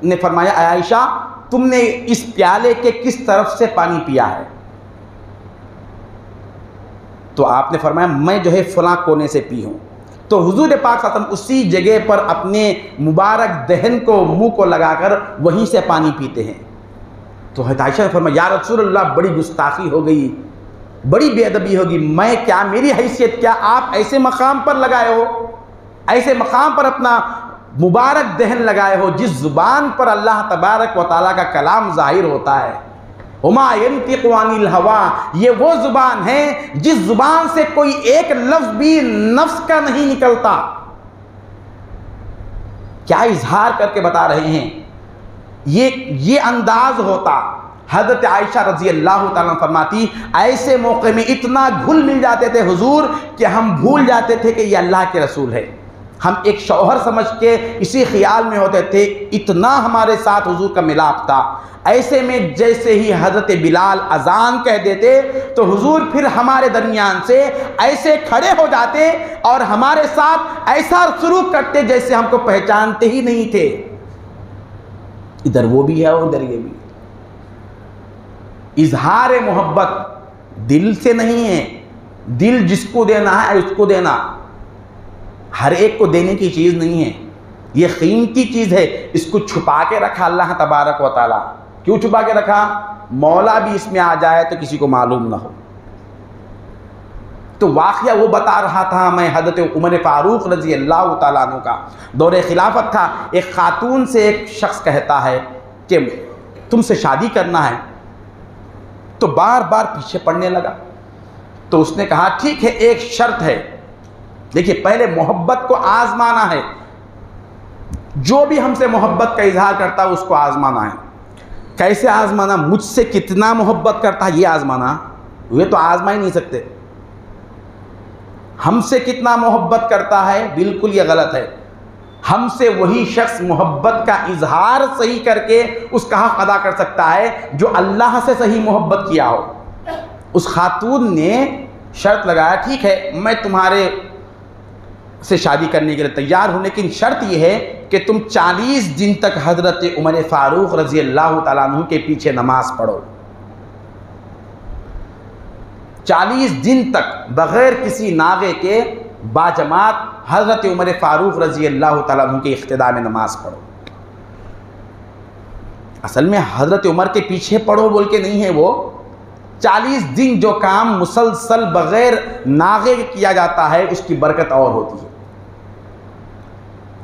S1: ने फरमाया, आयशा तुमने इस प्याले के किस तरफ से पानी पिया है? तो आपने फरमाया, मैं जो है फ़लाँ कोने से पी हूँ। तो हुजूर पाक सल्लल्लाहु अलैहि वसल्लम उसी जगह पर अपने मुबारक दहन को मुंह को लगाकर वहीं से पानी पीते हैं। तो हज़रत आयशा ने फरमाया, या रसूलल्लाह बड़ी गुस्ताखी हो गई, बड़ी बेअदबी होगी, मैं क्या, मेरी हैसियत क्या, आप ऐसे मकाम पर लगाए हो, ऐसे मकाम पर अपना मुबारक दहन लगाए हो जिस ज़ुबान पर अल्लाह तबारक व तआला का कलाम ज़ाहिर होता है। हुमा यंतिक़ु अनिल हवा, ये वो ज़ुबान है जिस ज़ुबान से कोई एक लफ्ज़ भी नफ्स का नहीं निकलता। क्या इजहार करके बता रहे हैं, ये अंदाज होता। हज़रत आयशा रज़ी अल्लाह तआला फरमाती, ऐसे मौके में इतना घुल मिल जाते थे हुजूर कि हम भूल जाते थे कि ये अल्लाह के रसूल है। हम एक शौहर समझ के इसी ख्याल में होते थे, इतना हमारे साथ हुजूर का मिलाप था। ऐसे में जैसे ही हज़रत बिलाल अजान कह देते तो हुजूर फिर हमारे दरमियान से ऐसे खड़े हो जाते और हमारे साथ ऐसा सलूक करते जैसे हमको पहचानते ही नहीं थे। इधर वो भी है और इधर ये भी। इजहार मोहब्बत दिल से नहीं है, दिल जिसको देना है उसको देना, हर एक को देने की चीज़ नहीं है, ये कीमती चीज़ है। इसको छुपा के रखा अल्लाह तबारक व तआला। क्यों छुपा के रखा? मौला भी इसमें आ जाए तो किसी को मालूम ना हो। तो वाक़या वो बता रहा था मैं, हज़रत उमर फ़ारूक रज़ी अल्लाह तआला अन्हु का दौरे खिलाफत था। एक ख़ातून से एक शख्स कहता है कि तुमसे शादी करना है, तो बार बार पीछे पड़ने लगा। तो उसने कहा ठीक है, एक शर्त है। देखिए, पहले मोहब्बत को आजमाना है, जो भी हमसे मोहब्बत का इजहार करता है उसको आजमाना है। कैसे आजमाना? मुझसे कितना मोहब्बत करता है ये आजमाना, ये तो आजमा ही नहीं सकते। हमसे कितना मोहब्बत करता है, बिल्कुल ये गलत है। हमसे वही शख्स मोहब्बत का इजहार सही करके उसका हक अदा कर सकता है जो अल्लाह से सही मोहब्बत किया हो। उस खातून ने शर्त लगाया, ठीक है मैं तुम्हारे से शादी करने के लिए तैयार हूँ, लेकिन शर्त यह है कि तुम 40 दिन तक हज़रत उमर फ़ारूक रज़ी अल्लाह तआला अन्हु के पीछे नमाज पढ़ो। 40 दिन तक बग़ैर किसी नागे के बाजमात हज़रत उमर फ़ारूक रज़ी अल्लाह तआला अन्हु के इख्तिदा में नमाज पढ़ो। असल में हज़रत उमर के पीछे पढ़ो बोल के नहीं है, वो 40 दिन जो काम मुसलसल बग़ैर नागे के किया जाता है उसकी बरकत और होती है।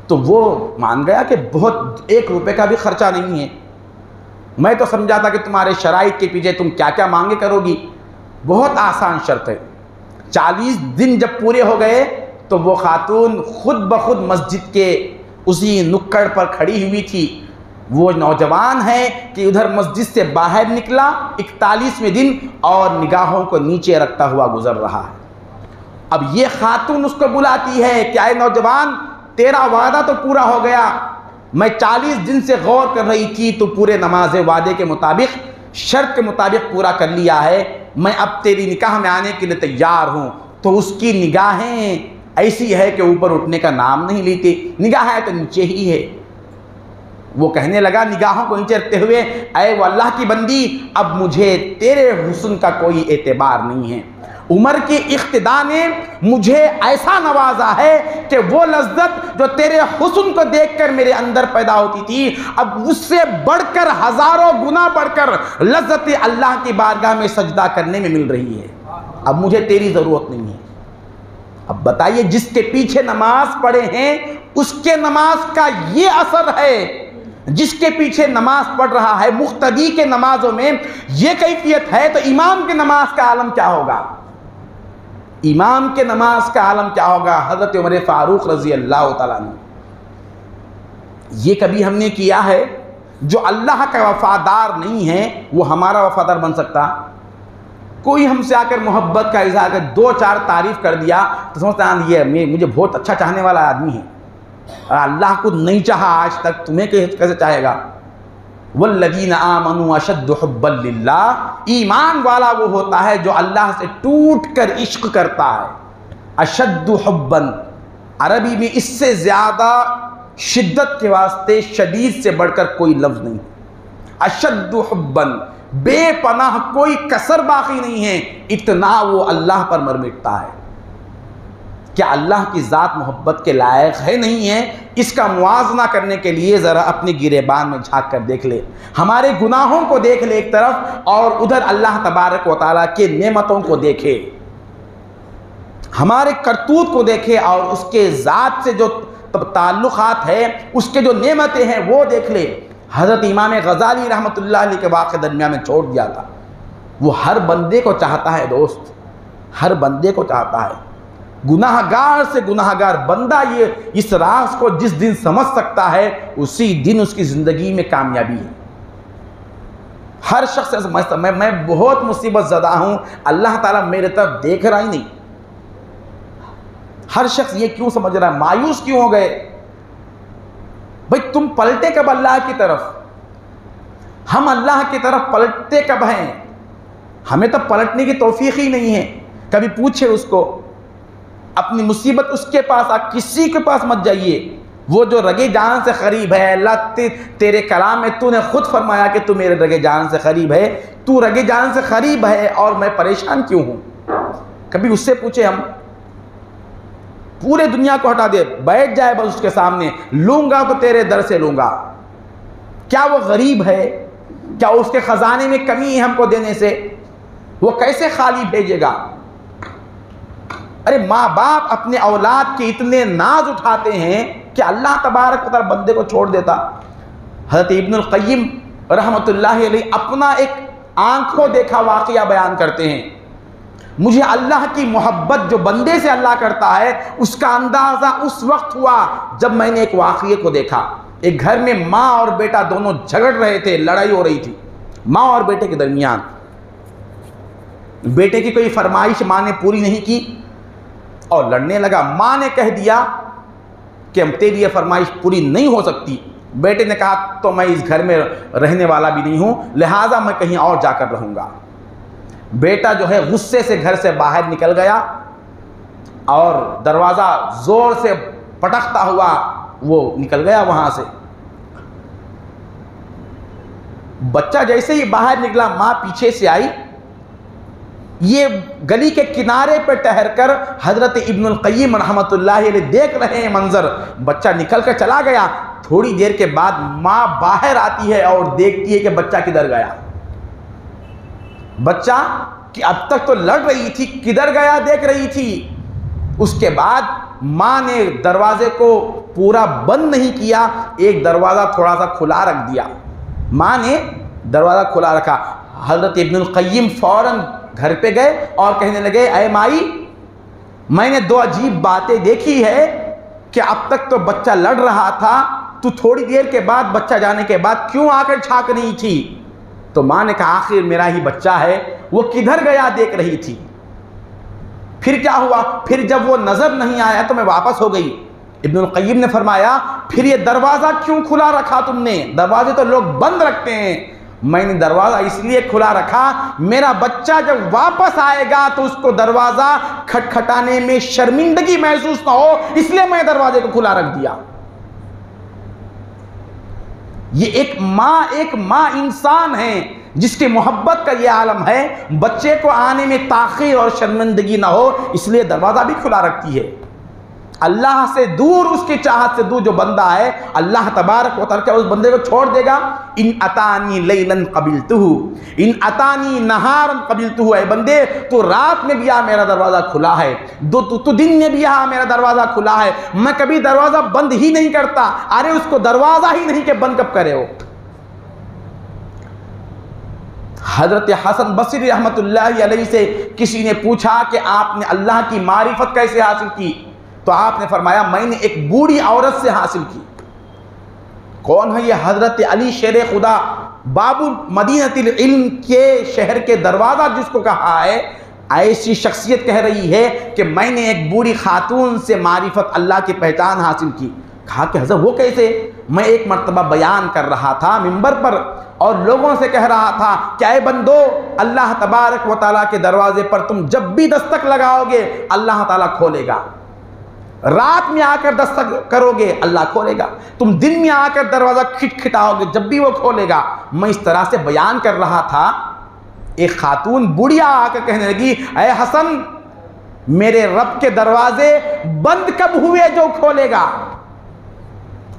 S1: तो वो मान गया कि बहुत 1 रुपये का भी खर्चा नहीं है। मैं तो समझा था कि तुम्हारे शराइत के पीछे तुम क्या क्या मांगे करोगी, बहुत आसान शर्त है। 40 दिन जब पूरे हो गए तो वो खातून खुद ब खुद मस्जिद के उसी नुक्कड़ पर खड़ी हुई थी। वो नौजवान है कि उधर मस्जिद से बाहर निकला 41वें दिन और निगाहों को नीचे रखता हुआ गुजर रहा है। अब ये खातून उसको बुलाती है, क्या है नौजवान, तेरा वादा तो पूरा हो गया, मैं 40 दिन से गौर कर रही थी, तो पूरे नमाज वादे के मुताबिक शर्त के मुताबिक पूरा कर लिया है, मैं अब तेरी निकाह में आने के लिए तैयार हूँ। तो उसकी निगाहें ऐसी है कि ऊपर उठने का नाम नहीं लेती, निगाह है तो नीचे ही है। वो कहने लगा निगाहों को नीचे रखते हुए, ऐ वो अल्लाह की बंदी, अब मुझे तेरे हुस्न का कोई एतबार नहीं है। उमर की इख्तिदा ने मुझे ऐसा नवाजा है कि वो लज्जत जो तेरे हुस्न को देखकर मेरे अंदर पैदा होती थी, अब उससे बढ़कर हजारों गुना बढ़कर लज्जत अल्लाह की बारगाह में सजदा करने में मिल रही है। अब मुझे तेरी ज़रूरत नहीं है। अब बताइए, जिसके पीछे नमाज पढ़े हैं उसके नमाज का ये असर है, जिसके पीछे नमाज पढ़ रहा है मुख्तदी के नमाजों में ये कैफियत है, तो इमाम के नमाज का आलम क्या होगा? इमाम के नमाज का आलम क्या होगा? हज़रत उमर फ़ारूक रज़ी अल्लाह तआला अन्हु, ये कभी हमने किया है? जो अल्लाह का वफ़ादार नहीं है वो हमारा वफ़ादार बन सकता? कोई हमसे आकर मोहब्बत का इज़हार कर 2-4 तारीफ़ कर दिया तो समझता है ये मुझे बहुत अच्छा चाहने वाला आदमी है, अल्लाह को नहीं चाहा आज तक, तुम्हें कैसे चाहेगा? वल्लज़ीना आमनू अशद्दु हुब्बन लिल्लाह, ईमान वाला वो होता है जो अल्लाह से टूट कर इश्क करता है। अशद्दु हुब्बन, अरबी में इससे ज़्यादा शिद्दत के वास्ते शदीद से बढ़कर कोई लफ्ज़ नहीं। अशद्दु हुब्बन, बेपनाह, कोई कसर बाकी नहीं है, इतना वो अल्लाह पर मर मिटता है। क्या अल्लाह की ज़ात मोहब्बत के लायक है नहीं है? इसका मुआजना करने के लिए ज़रा अपने गिरेबान में झांक कर देख ले, हमारे गुनाहों को देख ले एक तरफ, और उधर अल्लाह तबारक व तआला के नेमतों को देखे, हमारे करतूत को देखे, और उसके ज़ात से जो ताल्लुक़ात है, उसके जो नेमतें हैं वो देख ले। हज़रत इमाम गज़ाली रहमतुल्लाह अलैह के वाक़े दरमियान में छोड़ दिया था। वो हर बंदे को चाहता है दोस्त, हर बंदे को चाहता है। गुनाहगार से गुनाहगार बंदा ये इस राज को जिस दिन समझ सकता है उसी दिन उसकी ज़िंदगी में कामयाबी है। हर शख्स समझता मैं बहुत मुसीबत ज़दा हूँ, अल्लाह ताला मेरे तरफ देख रहा ही नहीं। हर शख्स ये क्यों समझ रहा है, मायूस क्यों हो गए? भाई तुम पलटे कब अल्लाह की तरफ? हम अल्लाह की तरफ पलटते कब हैं? हमें तो पलटने की तौफीक ही नहीं है। कभी पूछे उसको, अपनी मुसीबत उसके पास, आप किसी के पास मत जाइए, वो जो रगे जान से करीब है। अल्लाह तेरे कलाम में तूने खुद फरमाया कि तू मेरे रगे जान से करीब है, तू रगे जान से करीब है और मैं परेशान क्यों हूँ? कभी उससे पूछे हम? पूरे दुनिया को हटा दे, बैठ जाए बस उसके सामने, लूँगा तो तेरे दर से लूँगा। क्या वो गरीब है? क्या उसके ख़जाने में कमी है हमको देने से? वो कैसे खाली भेजेगा? अरे माँ बाप अपने औलाद के इतने नाज उठाते हैं कि अल्लाह तबारक व तआला बंदे को छोड़ देता। हज़रत इब्नुल क़य्यिम रहमतुल्लाहि अलैह अपना एक आंखों देखा वाक़या बयान करते हैं। मुझे अल्लाह की मोहब्बत जो बंदे से अल्लाह करता है उसका अंदाज़ा उस वक्त हुआ जब मैंने एक वाक़ये को देखा। एक घर में माँ और बेटा दोनों झगड़ रहे थे, लड़ाई हो रही थी माँ और बेटे के दरमियान। बेटे की कोई फरमाइश माँ ने पूरी नहीं की और लड़ने लगा। माँ ने कह दिया कि हम तेरी ये फरमाइश पूरी नहीं हो सकती। बेटे ने कहा तो मैं इस घर में रहने वाला भी नहीं हूँ, लिहाजा मैं कहीं और जाकर रहूँगा। बेटा जो है गुस्से से घर से बाहर निकल गया और दरवाज़ा ज़ोर से पटकता हुआ वो निकल गया वहाँ से। बच्चा जैसे ही बाहर निकला, माँ पीछे से आई। ये गली के किनारे पर ठहरकर हज़रत इब्नुल क़य्यिम रहमतुल्लाहि अलैह देख रहे हैं मंज़र। बच्चा निकल कर चला गया। थोड़ी देर के बाद माँ बाहर आती है और देखती है कि बच्चा किधर गया। बच्चा कि अब तक तो लड़ रही थी, किधर गया देख रही थी। उसके बाद माँ ने दरवाजे को पूरा बंद नहीं किया, एक दरवाज़ा थोड़ा सा खुला रख दिया। माँ ने दरवाज़ा खुला रखा। हज़रत इब्नुल क़य्यिम फ़ौरन घर पे गए और कहने लगे, अय माई, मैंने दो अजीब बातें देखी है कि अब तक तो बच्चा लड़ रहा था, तो थोड़ी देर के बाद बच्चा जाने के बाद क्यों आकर झांक रही थी। तो माँ ने कहा आखिर मेरा ही बच्चा है, वो किधर गया देख रही थी। फिर क्या हुआ, फिर जब वो नज़र नहीं आया तो मैं वापस हो गई। इब्नुल क़य्यिम ने फरमाया फिर ये दरवाज़ा क्यों खुला रखा तुमने, दरवाजे तो लोग बंद रखते हैं। मैंने दरवाज़ा इसलिए खुला रखा, मेरा बच्चा जब वापस आएगा तो उसको दरवाज़ा खटखटाने में शर्मिंदगी महसूस ना हो, इसलिए मैं दरवाजे को खुला रख दिया। ये एक माँ इंसान है जिसकी मोहब्बत का ये आलम है। बच्चे को आने में ताख़ीर और शर्मिंदगी ना हो, इसलिए दरवाज़ा भी खुला रखती है। अल्लाह से दूर, उसकी चाहत से दूर जो बंदा है, अल्लाह तबारक व तआला उस बंदे को छोड़ देगा। इन अतानी लैलन क़बिलतुहु, इन अतानी नहारन क़बिलतुहु। ऐ बंदे, तो रात में भी आ, मेरा दरवाज़ा खुला है, तो दिन में भी आ, मेरा दरवाज़ा खुला है। मैं कभी दरवाज़ा बंद ही नहीं करता। अरे उसको दरवाज़ा ही नहीं कि बंद कब करे हो। हज़रत हसन बसरी रहमतुल्लाहि अलैहि से किसी ने पूछा कि आपने अल्लाह की मारिफत कैसे हासिल की, तो आपने फरमाया मैंने एक बूढ़ी औरत से हासिल की। कौन है ये? हज़रत अली शेर खुदा, बाबू मदीनतिल इल्म के शहर के दरवाज़ा जिसको कहा है। ऐसी शख्सियत कह रही है कि मैंने एक बूढ़ी खातून से मारिफत अल्लाह की पहचान हासिल की। कहा कि हज़रत वो कैसे? मैं एक मर्तबा बयान कर रहा था मिंबर पर और लोगों से कह रहा था क्या ऐ बंदो, अल्लाह तबारक व तआला के दरवाजे पर तुम जब भी दस्तक लगाओगे अल्लाह ताला खोलेगा। रात में आकर दस्तक करोगे अल्लाह खोलेगा, तुम दिन में आकर दरवाज़ा खिटखिटाओगे जब भी वो खोलेगा। मैं इस तरह से बयान कर रहा था, एक खातून बुढ़िया आकर कहने लगी, ऐ हसन, मेरे रब के दरवाजे बंद कब हुए जो खोलेगा?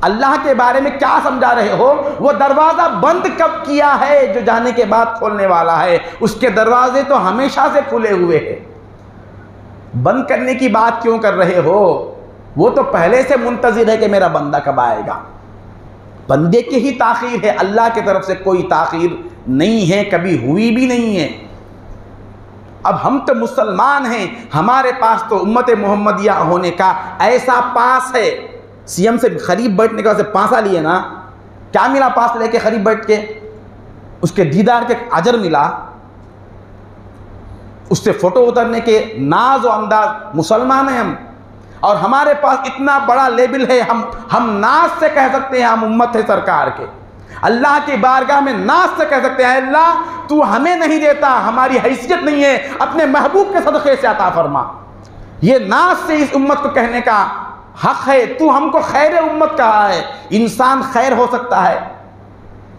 S1: अल्लाह के बारे में क्या समझा रहे हो? वो दरवाज़ा बंद कब किया है जो जाने के बाद खोलने वाला है? उसके दरवाजे तो हमेशा से खुले हुए हैं। बंद करने की बात क्यों कर रहे हो? वो तो पहले से मुंतज़िर है कि मेरा बंदा कब आएगा। बंदे की ही ताख़ीर है, अल्लाह की तरफ से कोई ताख़ीर नहीं है, कभी हुई भी नहीं है। अब हम तो मुसलमान हैं, हमारे पास तो उम्मत मोहम्मदिया होने का ऐसा पास है। सीएम से करीब बैठने के बाद पासा लिए ना, क्या मिला पास लेके करीब बैठ के? उसके दीदार के अजर मिला, उससे फ़ोटो उतारने के नाज और अंदाज। मुसलमान हैं हम और हमारे पास इतना बड़ा लेबल है, हम नाज से कह सकते हैं हम उम्मत है सरकार के। अल्लाह की बारगाह में नाज से कह सकते हैं अल्लाह तू हमें नहीं देता, हमारी हैसियत नहीं है, अपने महबूब के सदक़े से अता फरमा। ये नाज से इस उम्मत को कहने का हक है। तू हमको खैर उम्मत कहा है, इंसान खैर हो सकता है,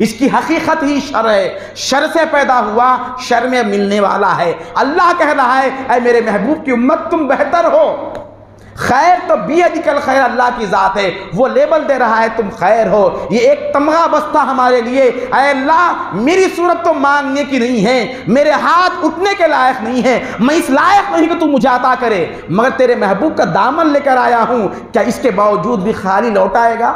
S1: इसकी हकीकत ही शर है, शर से पैदा हुआ शर में मिलने वाला है। अल्लाह कह रहा है ऐ मेरे महबूब की उम्मत तुम बेहतर हो, खैर तो बियदिकल खैर, अल्लाह की ज़ात है, वो लेबल दे रहा है तुम खैर हो। ये एक तमगा बस्ता हमारे लिए, ऐ अल्लाह मेरी सूरत तो मांगने की नहीं है, मेरे हाथ उठने के लायक नहीं है, मैं इस लायक नहीं कि तू मुझे अता करे, मगर तेरे महबूब का दामन लेकर आया हूँ, क्या इसके बावजूद भी खाली लौटाएगा?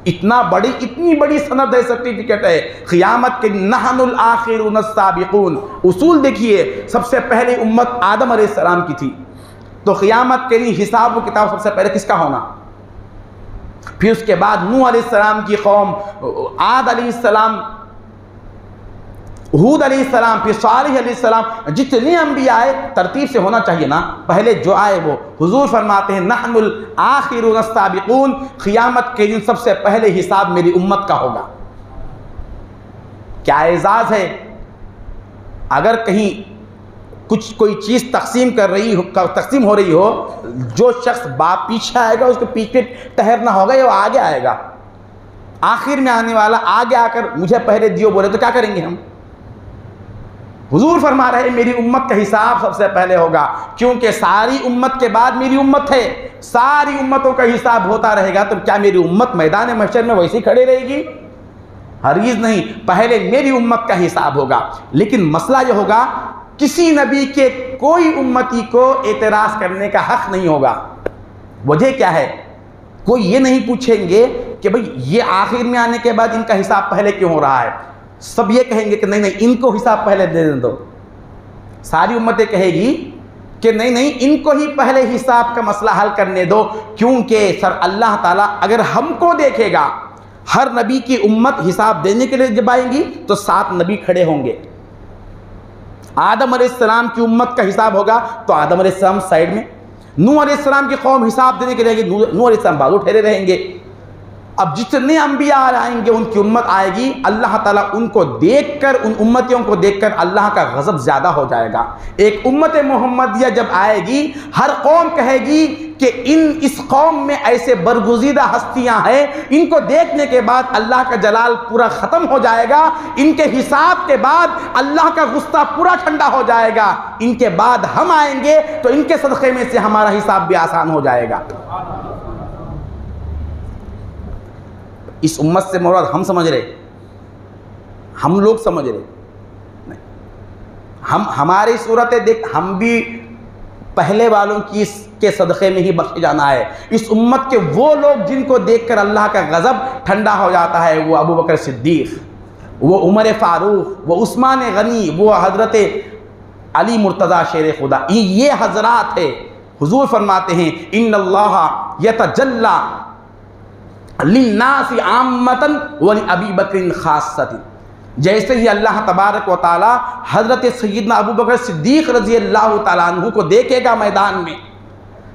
S1: इतनी बड़ी सनद है, सर्टिफिकेट है क़ियामत के, नहनुल आखिरून अस्साबिकून। उसूल देखिए, सबसे पहले उम्मत आदम अलैहिस्सलाम की थी, तो क़ियामत के लिए हिसाब व किताब सबसे पहले किसका होना? फिर उसके बाद नूह अलैहिस्सलाम की कौम, आद अलैहिस्सलाम, हूद अलैहिस्सलाम, फिर सालिह अलैहिस्सलाम, जितने अंबिया आए तरतीब से होना चाहिए ना, पहले जो आए वो। हुजूर फरमाते हैं नहनुल आखिरून अस्साबिकून, क़ियामत के दिन सबसे पहले हिसाब मेरी उम्मत का होगा। क्या एजाज़ है! अगर कहीं कोई चीज़ तकसीम हो रही हो, जो शख्स बाप पीछे आएगा उसके पीछे ठहरना होगा या वो आगे आएगा? आखिर में आने वाला आगे आकर मुझे पहले दियो बोले तो क्या करेंगे हम? हुजूर फरमा रहे मेरी उम्मत का हिसाब सबसे पहले होगा, क्योंकि सारी उम्मत के बाद मेरी उम्मत है, सारी उम्मतों का हिसाब होता रहेगा। तो क्या मेरी उम्मत मैदान महशर में वैसे ही खड़े रहेगी? हरगिज़ नहीं, पहले मेरी उम्मत का हिसाब होगा। लेकिन मसला यह होगा, किसी नबी के कोई उम्मती को एतराज़ करने का हक़ नहीं होगा। वजह क्या है? कोई ये नहीं पूछेंगे कि भाई ये आखिर में आने के बाद इनका हिसाब पहले क्यों हो रहा है। सब ये कहेंगे कि नहीं नहीं, इनको हिसाब पहले दे दो। सारी उम्मतें कहेगी कि नहीं नहीं, इनको ही पहले हिसाब का मसला हल करने दो, क्योंकि सर अल्लाह ताला अगर हमको देखेगा, हर नबी की उम्मत हिसाब देने के लिए जब आएंगी तो 7 नबी खड़े होंगे। आदम अलैहिस्सलाम की उम्मत का हिसाब होगा तो आदम अलैहिस्सलाम साइड में, नूह अलैहिस्सलाम की कौम हिसाब देने के लिए नूह अलैहिस्सलाम बाजू ठहरे रहेंगे। अब जितने अंबिया आएंगे उनकी उम्मत आएगी, अल्लाह ताला उनको देखकर, उन उम्मतियों को देखकर अल्लाह का गज़ब ज़्यादा हो जाएगा। एक उम्मत मोहम्मदिया जब आएगी, हर कौम कहेगी कि इस कौम में ऐसे बरगुज़ीदा हस्तियां हैं, इनको देखने के बाद अल्लाह का जलाल पूरा ख़त्म हो जाएगा, इनके हिसाब के बाद अल्लाह का गुस्सा पूरा ठंडा हो जाएगा, इनके बाद हम आएंगे तो इनके सदक़े में से हमारा हिसाब भी आसान हो जाएगा। इस उम्मत से मुराद हम समझ रहे, हम लोग समझ रहे नहीं, हम हमारी सूरतें देख, हम भी पहले वालों की के सदक़े में ही बख्शे जाना है। इस उम्मत के वो लोग जिनको देखकर अल्लाह का गज़ब ठंडा हो जाता है, वो अबू बकर सिद्दीक़, वो उमर फ़ारूक, वो उस्मान गनी, वो हज़रत अली मुर्तज़ा शेर खुदा, ये हज़रात है। हुजूर फरमाते हैं इन्नल्लाह यतजल्ला लिन्नासी आम्मतन व अबी बकर खासतन। जैसे ही अल्लाह तबारक व ताला हज़रत सय्यदना अबू बकर सिद्दीक़ रज़ी अल्लाह ताला अन्हु को देखेगा मैदान में,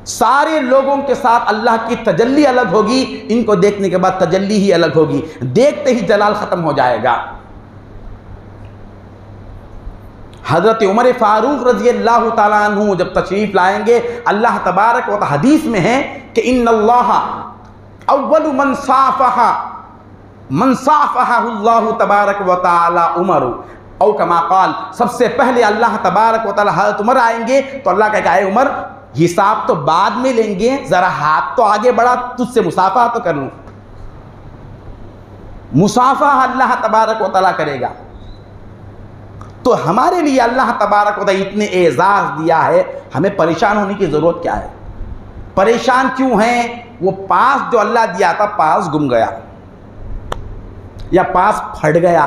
S1: सारे लोगों के साथ अल्लाह की तजल्ली अलग होगी, इनको देखने के बाद तजल्ली ही अलग होगी, देखते ही जलाल ख़त्म हो जाएगा। हज़रत उमर फ़ारूक रज़ी अल्लाह ताला अन्हु जब तशरीफ़ लाएंगे, अल्लाह तबारक व ताला हदीस में है कि इन्नल्लाह अव्वलु मन साफ़हहुल्लाहु तबारक व ताला उमर औ कमा क़ाल, सबसे पहले अल्लाह तबारक व ताला हज़रत उमर आएंगे तो अल्लाह कहेगा ऐ उमर, हिसाब तो बाद में लेंगे, ज़रा हाथ तो आगे बढ़ा, तुझसे मुसाफ़ा तो कर लूँ। मुसाफ़ा अल्लाह तबारक व ताला करेगा। तो हमारे लिए अल्लाह तबारक व ताला इतने एजाज़ दिया है, हमें परेशान होने की ज़रूरत क्या है? परेशान क्यों हैं? वो पास जो अल्लाह दिया था, पास गुम गया या पास फट गया,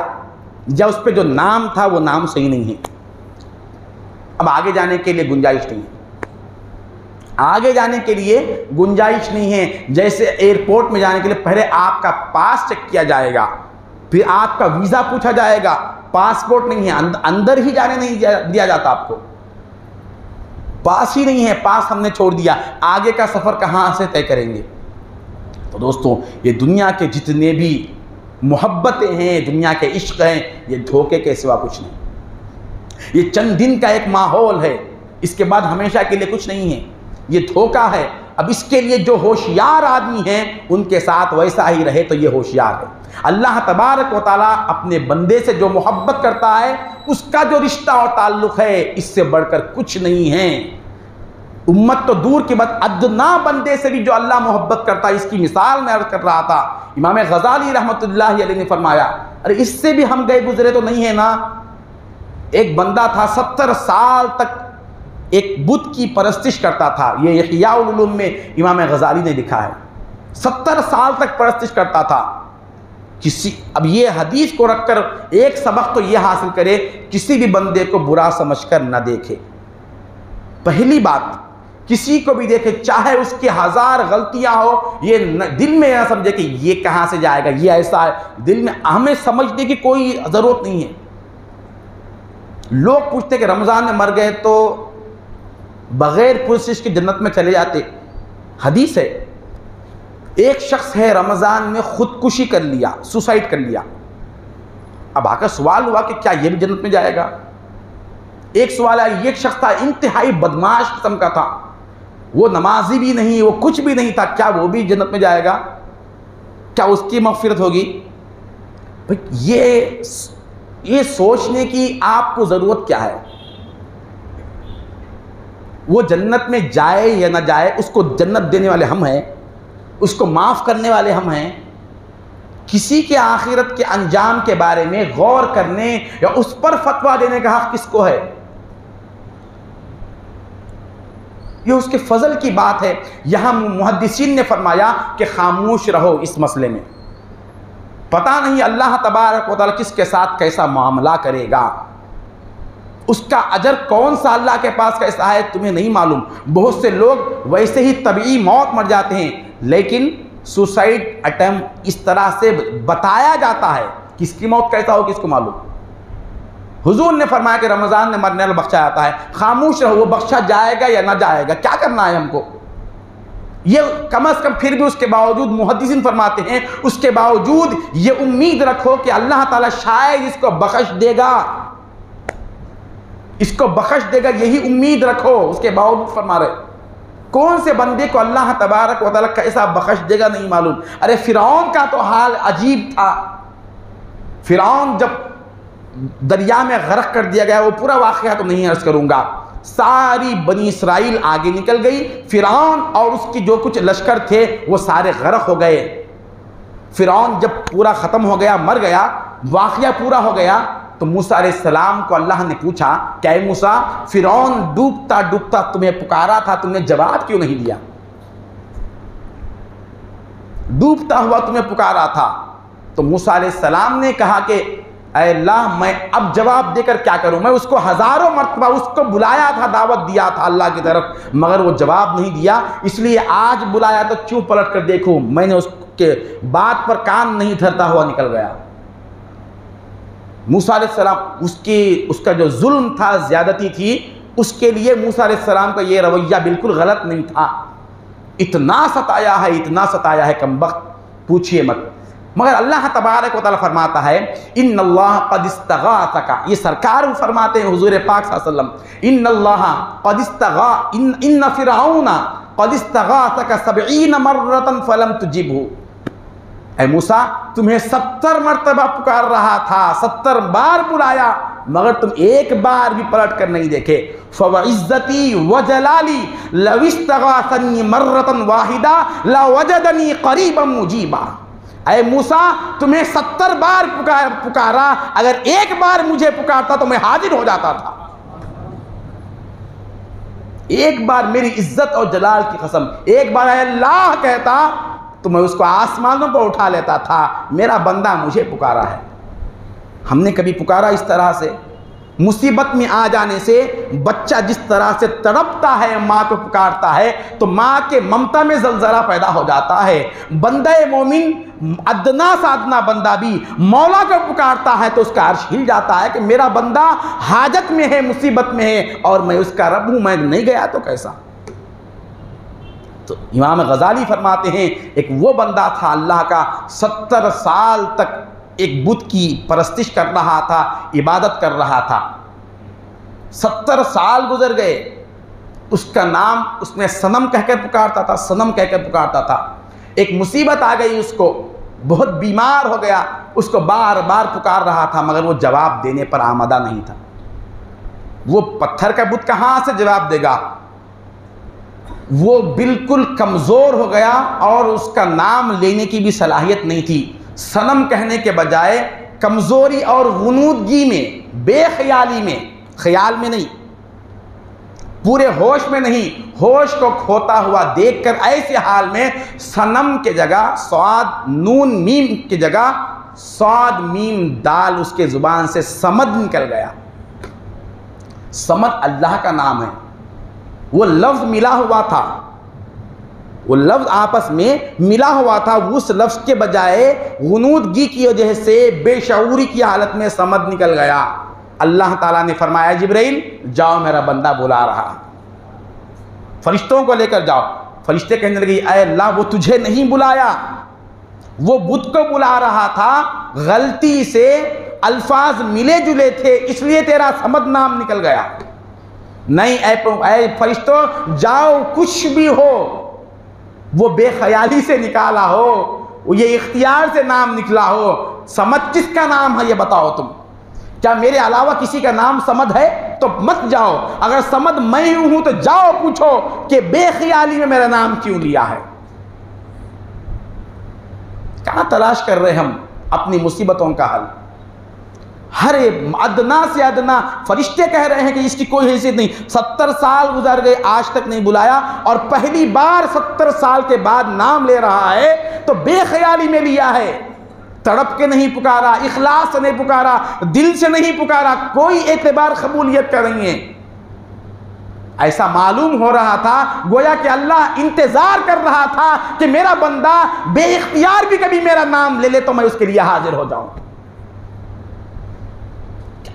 S1: या उस पर जो नाम था वो नाम सही नहीं है। अब आगे जाने के लिए गुंजाइश नहीं है, आगे जाने के लिए गुंजाइश नहीं है। जैसे एयरपोर्ट में जाने के लिए पहले आपका पास चेक किया जाएगा, फिर आपका वीज़ा पूछा जाएगा, पासपोर्ट नहीं है, अंदर ही जाने नहीं दिया जाता आपको, पास ही नहीं है, पास हमने छोड़ दिया, आगे का सफ़र कहाँ से तय करेंगे? तो दोस्तों, ये दुनिया के जितने भी मोहब्बतें हैं, दुनिया के इश्क हैं, ये धोखे के सिवा कुछ नहीं। ये चंद दिन का एक माहौल है, इसके बाद हमेशा के लिए कुछ नहीं है, ये धोखा है। अब इसके लिए जो होशियार आदमी हैं उनके साथ वैसा ही रहे तो ये होशियार है। अल्लाह तबारक व ताला अपने बंदे से जो मोहब्बत करता है, उसका जो रिश्ता और ताल्लुक़ है, इससे बढ़कर कुछ नहीं है। उम्मत तो दूर की बात, अदना बंदे से भी जो अल्लाह मोहब्बत करता है, इसकी मिसाल मैं अर्ज़ कर रहा था। इमाम गज़ाली रहमतुल्लाहि अलैहि ने फरमाया, अरे इससे भी हम गए गुजरे तो नहीं है ना। एक बंदा था 70 साल तक एक बुत की परस्तिश करता था, ये इह्या उल उलूम में इमाम गज़ाली ने लिखा है। 70 साल तक परस्तिश करता था। अब ये हदीस को रखकर एक सबक तो ये हासिल करे, किसी भी बंदे को बुरा समझकर न देखे। पहली बात, किसी को भी देखे चाहे उसकी 1000 गलतियां हो, ये दिल में ना समझे कि ये कहां से जाएगा, ये ऐसा है। दिल में हमें समझने की कोई जरूरत नहीं है। लोग पूछते कि रमजान में मर गए तो बगैर पुरसिश की जन्नत में चले जाते। हदीस है, एक शख्स है रमजान में खुदकुशी कर लिया, सुसाइड कर लिया। अब आकर सवाल हुआ कि क्या ये भी जन्नत में जाएगा। एक सवाल आया, एक शख्स था इंतहाई बदमाश किस्म का था, वो नमाजी भी नहीं, वो कुछ भी नहीं था, क्या वो भी जन्नत में जाएगा, क्या उसकी मग़फ़िरत होगी। भाई ये सोचने की आपको ज़रूरत क्या है। वो जन्नत में जाए या ना जाए, उसको जन्नत देने वाले हम हैं, उसको माफ़ करने वाले हम हैं। किसी के आखिरत के अंजाम के बारे में गौर करने या उस पर फतवा देने का हक़ किसको है। ये उसके फजल की बात है। यहाँ मुहद्दिसीन ने फरमाया कि खामोश रहो इस मसले में, पता नहीं अल्लाह तबारक व तआला किसके साथ कैसा मामला करेगा, उसका अजर कौन सा अल्लाह के पास कैसा है तुम्हें नहीं मालूम। बहुत से लोग वैसे ही तबई मौत मर जाते हैं, लेकिन सुसाइड अटेम्प्ट इस तरह से बताया जाता है, किसकी मौत कैसा हो किसको मालूम। हुजूर ने फरमाया कि रमज़ान में मरने वाला बख्शा जाता है, खामोश रहो, वो बख्शा जाएगा या ना जाएगा, क्या करना है हमको। ये कम अज़ कम फिर भी उसके बावजूद मुहद्दिसीन फरमाते हैं, उसके बावजूद ये उम्मीद रखो कि अल्लाह ताला शायद इसको बख्श देगा, इसको बख्श देगा, यही उम्मीद रखो। उसके बावजूद फरमा रहे, कौन से बंदे को अल्लाह तबारक व तआला कैसा बख्श देगा नहीं मालूम। अरे फिरौन का तो हाल अजीब था। फिरौन जब दरिया में गर्क कर दिया गया, वो पूरा वाक़या तो नहीं अर्ज़ करूँगा, सारी बनी इसराइल आगे निकल गई, फिरौन और उसकी जो कुछ लश्कर थे वो सारे गर्क हो गए। फिरौन जब पूरा ख़त्म हो गया, मर गया, वाक़या पूरा हो गया, तो मूसा अलैहिस्सलाम को अल्लाह ने पूछा, क्या मूसा, फिरौन डूबता डूबता तुम्हें पुकारा था, तुमने जवाब क्यों नहीं दिया। डूबता हुआ तुम्हें पुकारा था। तो मूसा अलैहिस्सलाम ने कहा कि ऐ अल्लाह, मैं अब जवाब देकर क्या करूं, मैं उसको हज़ारों मरतबा उसको बुलाया था, दावत दिया था अल्लाह की तरफ, मगर वो जवाब नहीं दिया, इसलिए आज बुलाया तो क्यों पलट कर देखूं। मैंने उसके बात पर कान नहीं धरता हुआ निकल गया। मूसा अलैहिस्सलाम उसका जो जुल्म था, ज़्यादती थी, उसके लिए मूसा अलैहिस्सलाम का ये रवैया बिल्कुल गलत नहीं था। इतना सताया है, इतना सताया है कमबख्त, पूछिए मत। मगर अल्लाह तबारक व तआला फरमाता है, इन्नल्लाह क़द इस्तग़ासका, ये सरकार फरमाते हैं हुज़ूर पाक सल्लल्लाहु अलैहि वसल्लम, इन्नल्लाह क़द इस्तग़ा इन्न फ़िरऔना क़द इस्तग़ासका 70 मर्रतन फ़लम तुजिबहु। ऐ मूसा, तुम्हें 70 मरतबा पुकार रहा था, 70 बार बुलाया, मगर तुम एक बार भी पलट कर नहीं देखे। फ़वइज़्ज़ती व जलाली लव इस्तग़ासनी मर्रतन वाहिदा लवजदनी क़रीबन मुजीबा। ऐ मूसा, तुम्हें 70 बार पुकारा, अगर एक बार मुझे पुकारता तो मैं हाजिर हो जाता था। एक बार मेरी इज्जत और जलाल की कसम, एक बार अल्लाह कहता तो मैं उसको आसमानों पर उठा लेता था। मेरा बंदा मुझे पुकारा है। हमने कभी पुकारा इस तरह से? मुसीबत में आ जाने से बच्चा जिस तरह से तड़पता है, माँ को पुकारता है, तो माँ के ममता में जलजला पैदा हो जाता है। बंदे मोमिन, अदना सा अदना बंदा भी मौला को पुकारता है तो उसका अर्श हिल जाता है कि मेरा बंदा हाजत में है, मुसीबत में है, और मैं उसका रब हूँ, मैं नहीं गया तो कैसा। तो इमाम गज़ाली फरमाते हैं, एक वो बंदा था अल्लाह का, 70 साल तक एक बुत की परस्तिश कर रहा था, इबादत कर रहा था। 70 साल गुजर गए, उसका नाम उसने सनम कहकर पुकारता था, सनम कहकर पुकारता था। एक मुसीबत आ गई उसको, बहुत बीमार हो गया, उसको बार बार पुकार रहा था, मगर वो जवाब देने पर आमादा नहीं था। वो पत्थर का बुत कहाँ से जवाब देगा। वो बिल्कुल कमज़ोर हो गया और उसका नाम लेने की भी सलाहियत नहीं थी। सनम कहने के बजाय कमज़ोरी और गुनूदगी में, बेख्याली में, ख्याल में नहीं, पूरे होश में नहीं, होश को खोता हुआ देखकर ऐसे हाल में सनम के जगह स्वाद नून मीम की जगह स्वाद मीम दाल उसके जुबान से समद निकल गया। समद अल्लाह का नाम है। वो लफ्ज़ मिला हुआ था, वो लफ्ज़ आपस में मिला हुआ था। उस लफ्ज़ के बजाय गुनूदगी की वजह से बेशऊरी की हालत में समद निकल गया। अल्लाह ताला ने फरमाया जिब्राइल जाओ मेरा बंदा बुला रहा, फरिश्तों को लेकर जाओ। फरिश्ते कहने लगे ऐ अल्लाह वो तुझे नहीं बुलाया, वो बुत को बुला रहा था, गलती से अल्फाज मिले जुले थे इसलिए तेरा समद नाम निकल गया। नहीं ऐ फरिश्तों जाओ, कुछ भी हो, वो बेख्याली से निकाला हो, वो ये इख्तियार से नाम निकला हो। समद किसका नाम है ये बताओ तुम? क्या मेरे अलावा किसी का नाम समद है? तो मत जाओ। अगर समद मैं ही हूं तो जाओ पूछो कि बेख्याली में मेरा नाम क्यों लिया है। कहां तलाश कर रहे हम अपनी मुसीबतों का हल? हर अदना से अदना फरिश्ते कह रहे हैं कि इसकी कोई हैसियत नहीं। 70 साल गुजर गए आज तक नहीं बुलाया, और पहली बार 70 साल के बाद नाम ले रहा है तो बेख्याली में लिया है। तड़प के नहीं पुकारा, इखलास से नहीं पुकारा, दिल से नहीं पुकारा, कोई एतबार कबूलियत का नहीं है। ऐसा मालूम हो रहा था गोया कि अल्लाह इंतजार कर रहा था कि मेरा बंदा बेइख्तियार भी कभी मेरा नाम ले ले तो मैं उसके लिए हाजिर हो जाऊं।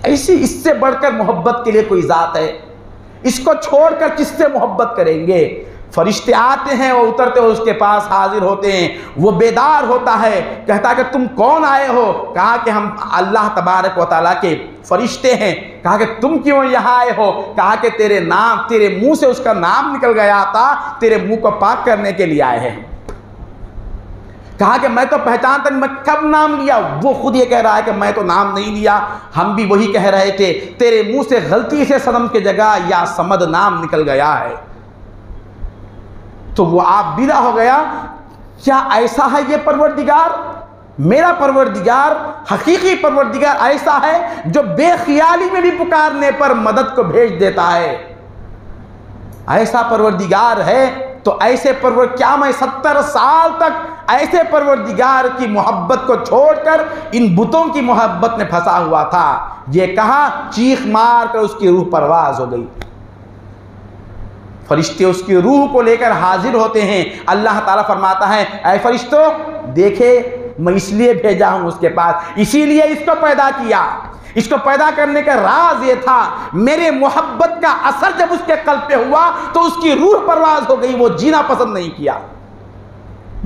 S1: ऐसी इससे बढ़कर मोहब्बत के लिए कोई जात है? इसको छोड़कर किससे मोहब्बत करेंगे? फरिश्ते आते हैं, वो उतरते हो उसके पास हाजिर होते हैं, वो बेदार होता है, कहता है कि तुम कौन आए हो? कहा कि हम अल्लाह तबारक व तआला के फरिश्ते हैं। कहा कि तुम क्यों यहाँ आए हो? कहा कि तेरे मुंह से उसका नाम निकल गया था, तेरे मुंह को पाक करने के लिए आए हैं। कहा कि मैं तो पहचानता नहीं, मैं कब नाम लिया? वो खुद ये कह रहा है कि मैं तो नाम नहीं लिया, हम भी वही कह रहे थे, तेरे मुंह से गलती से सनम की जगह या समद नाम निकल गया है। तो वो आप बिदा हो गया। क्या ऐसा है ये परवरदिगार? मेरा परवरदिगार, हकीकी परवरदिगार ऐसा है जो बेख्याली में भी पुकारने पर मदद को भेज देता है। ऐसा परवरदिगार है तो ऐसे क्या मैं 70 साल तक ऐसे परवरदिगार की मोहब्बत को छोड़कर इन बुतों की मोहब्बत में फंसा हुआ था? ये कहा, चीख मार कर उसकी रूह परवाज हो गई। फरिश्ते उसकी रूह को लेकर हाजिर होते हैं। अल्लाह ताला फरमाता है ऐ फरिश्तों देखे मैं इसलिए भेजा हूं उसके पास, इसीलिए इसको पैदा किया। इसको पैदा करने का राज ये था, मेरे मोहब्बत का असर जब उसके कल्ब पे हुआ तो उसकी रूह परवाज हो गई, वो जीना पसंद नहीं किया।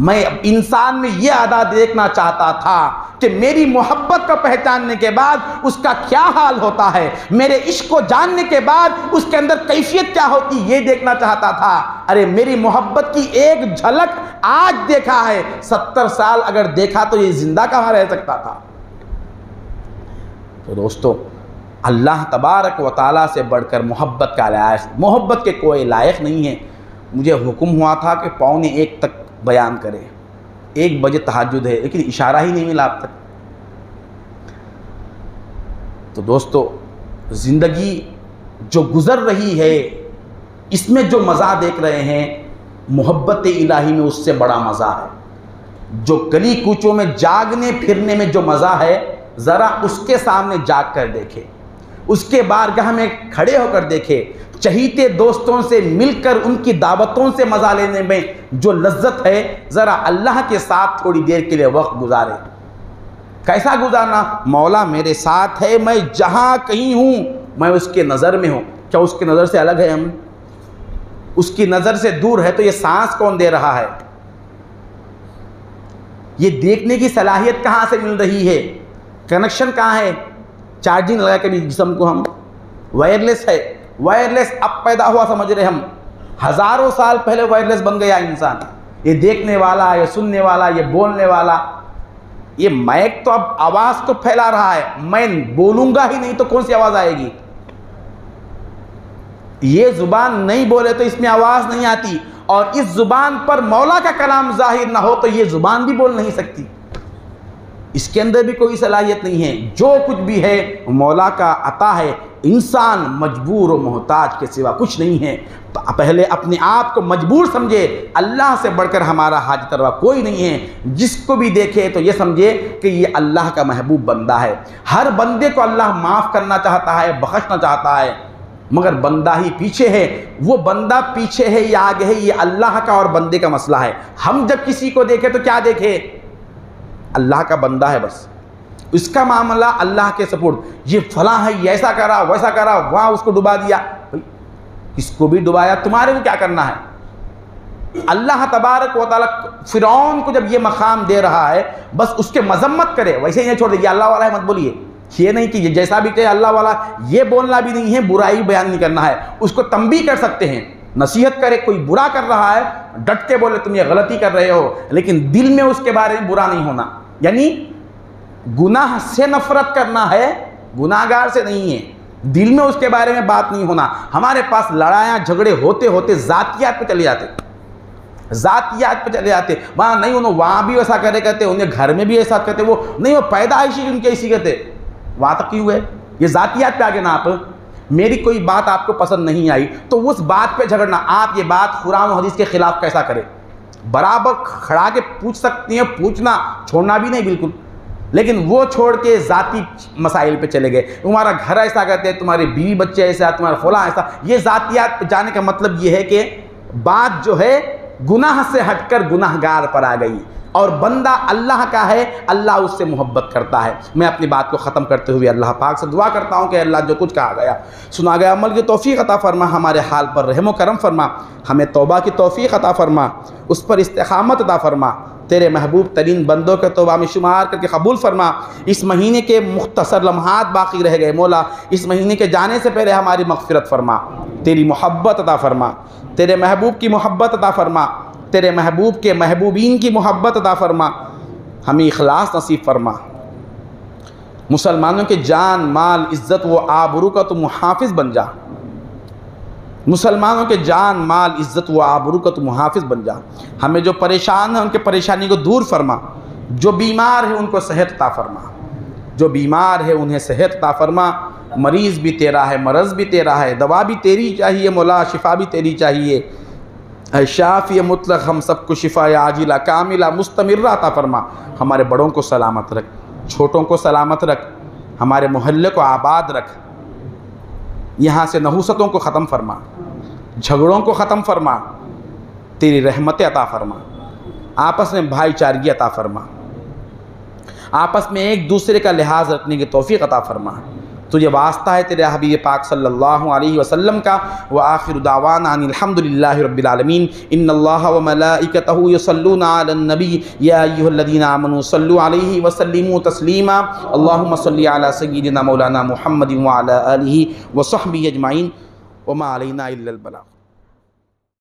S1: मैं इंसान में ये अदा देखना चाहता था कि मेरी मोहब्बत को पहचानने के बाद उसका क्या हाल होता है, मेरे इश्क को जानने के बाद उसके अंदर कैफियत क्या होती, ये देखना चाहता था। अरे मेरी मोहब्बत की एक झलक आज देखा है, 70 साल अगर देखा तो ये जिंदा कहाँ रह सकता था? तो दोस्तों, अल्लाह तबारक व तआला से बढ़कर मोहब्बत का लायक, मोहब्बत के कोई लायक नहीं है। मुझे हुक्म हुआ था कि 12:45 तक बयान करें, 1 बजे तहज्जुद है, लेकिन इशारा ही नहीं मिला अब तक। तो दोस्तों, ज़िंदगी जो गुज़र रही है इसमें जो मज़ा देख रहे हैं, मोहब्बत इलाही में उससे बड़ा मज़ा है। जो गली कूचों में जागने फिरने में जो मज़ा है, ज़रा उसके सामने जाग कर देखे, उसके बारगाह में खड़े होकर देखे, चहीते दोस्तों से मिलकर उनकी दावतों से मज़ा लेने में जो लज्जत है, ज़रा अल्लाह के साथ थोड़ी देर के लिए वक्त गुजारे। कैसा गुजारना? मौला मेरे साथ है, मैं जहाँ कहीं हूँ मैं उसके नज़र में हूँ। क्या उसकी नज़र से अलग है हम? उसकी नज़र से दूर है तो ये सांस कौन दे रहा है? ये देखने की सलाहियत कहाँ से मिल रही है? कनेक्शन कहाँ है? चार्जिंग लगा के भी जिस्म को हम, वायरलेस है, वायरलेस अब पैदा हुआ समझ रहे हम, हज़ारों साल पहले वायरलेस बन गया इंसान। ये देखने वाला, ये सुनने वाला, ये बोलने वाला, ये माइक तो अब आवाज़ को फैला रहा है, मैं बोलूँगा ही नहीं तो कौन सी आवाज़ आएगी? ये ज़ुबान नहीं बोले तो इसमें आवाज़ नहीं आती, और इस ज़ुबान पर मौला का कलाम ज़ाहिर ना हो तो ये ज़ुबान भी बोल नहीं सकती। इसके अंदर भी कोई सलाहियत नहीं है। जो कुछ भी है मौला का अता है, इंसान मजबूर और मोहताज के सिवा कुछ नहीं है। तो पहले अपने आप को मजबूर समझे, अल्लाह से बढ़कर हमारा हाजत रवा कोई नहीं है। जिसको भी देखे तो ये समझे कि ये अल्लाह का महबूब बंदा है। हर बंदे को अल्लाह माफ़ करना चाहता है, बख्शना चाहता है, मगर बंदा ही पीछे है। वो बंदा पीछे है या आगे है, ये अल्लाह का और बंदे का मसला है। हम जब किसी को देखें तो क्या देखें? अल्लाह का बंदा है, बस इसका मामला अल्लाह के सपुर्द। ये फला है, ये ऐसा करा वैसा करा, वहाँ उसको डुबा दिया। भाई इसको भी डुबाया, तुम्हारे को क्या करना है? अल्लाह तबारक व तआला फिरौन को जब ये मकाम दे रहा है, बस उसके मजम्मत करे, वैसे ही नहीं छोड़ दे। अल्लाह वाला है मत बोलिए, ये नहीं कि ये जैसा भी कहे अल्लाह वाला, ये बोलना भी नहीं है, बुराई बयान नहीं करना है। उसको तंबीह कर सकते हैं, नसीहत करे। कोई बुरा कर रहा है, डट के बोले तुम ये गलती कर रहे हो, लेकिन दिल में उसके बारे में बुरा नहीं होना। यानी गुनाह से नफरत करना है, गुनाहगार से नहीं है। दिल में उसके बारे में बात नहीं होना। हमारे पास लड़ाइयाँ झगड़े होते होते ज़ातियात पे चले जाते, ज़ातियात पे चले जाते। वहाँ नहीं, उन्होंने वहाँ भी वैसा करे कहते, उन्हें घर में भी ऐसा कहते, वो नहीं, वो पैदाइशी उनके ऐसी कहते, वहाँ तक क्यों है? ये ज़ातियात पे आगे ना आप। मेरी कोई बात आपको पसंद नहीं आई तो उस बात पे झगड़ना, आप ये बात कुरान और हदीस के खिलाफ कैसा करें? बराबर खड़ा के पूछ सकती हैं, पूछना छोड़ना भी नहीं बिल्कुल। लेकिन वो छोड़ के ज़ाती मसाइल पे चले गए। तुम्हारा घर ऐसा कहते हैं, तुम्हारे बीवी बच्चे ऐसा, तुम्हारा फला ऐसा। ये ज़ातियात पे जाने का मतलब ये है कि बात जो है गुनाह से हटकर गुनाहगार पर आ गई, और बंदा अल्लाह का है, अल्लाह उससे मोहब्बत करता है। मैं अपनी बात को ख़त्म करते हुए अल्लाह पाक से दुआ करता हूँ कि अल्लाह जो कुछ कहा गया सुना गया अमल की तौफ़ीक़ अता फ़रमा, हमारे हाल पर रहम व करम फ़रमा, हमें तौबा की तौफ़ीक़ अता फ़रमा, उस पर इस्तिक़ामत अता फ़रमा, तेरे महबूब तरीन बंदों के तौबा में शुमार करके कबूल फ़रमा। इस महीने के मुख्तसर लम्हात बाकी रह गए, मौला इस महीने के जाने से पहले हमारी मग़फ़िरत फ़रमा, तेरी मोहब्बत अता फ़रमा, तेरे महबूब की मोहब्बत अता फ़रमा, तेरे महबूब के महबूबीन की मोहब्बत अता फ़रमा, हमें इखलास नसीब फ़रमा। मुसलमानों के जान माल इज़्ज़त व आबरू का तो मुहाफ़िज़ बन जा। मुसलमानों के जान माल इज़्ज़त व आबरू का तो मुहाफ़िज़ बन जा। हमें जो परेशान हैं उनके परेशानी को दूर फरमा, जो बीमार है उनको सेहत अता फ़रमा, जो बीमार है उन्हें सेहत अता फ़रमा। मरीज़ भी तेरा है, मरज़ भी तेरा है, दवा भी तेरी चाहिए मौला, शिफा भी तेरी चाहिए। शाफ़ी मुतलक हम सबको शिफा आजिला कामिला मुस्तमिर्रा अता फ़रमा। हमारे बड़ों को सलामत रख, छोटों को सलामत रख, हमारे मोहल्ले को आबाद रख, यहाँ से नहुसतों को ख़त्म फरमा, झगड़ों को ख़त्म फरमा, तेरी रहमतें अता फ़रमा, आपस में भाईचारगी अता फ़रमा, आपस में एक दूसरे का लिहाज रखने की तौफ़ीक़ अता फ़रमा। तुझे वास्ता है तेरे हबीब पाक सल्लल्लाहु अलैहि वसल्लम का। व आखिरु दावाना अनिल हम्दुलिल्लाहि रब्बिल आलमीन। इन्नल्लाह व मलाइकतहु युसल्लूना अलन नबी या अय्युहल्लज़ीना आमनू सल्लू अलैहि व सल्लिमू तस्लीमा। अल्लाहुम्मा सल्लि अला सय्यिदिना मौलाना मुहम्मदिन व अला आलिहि व सहबिहि अजमाइन व मा अलैना इल्लल बलाग।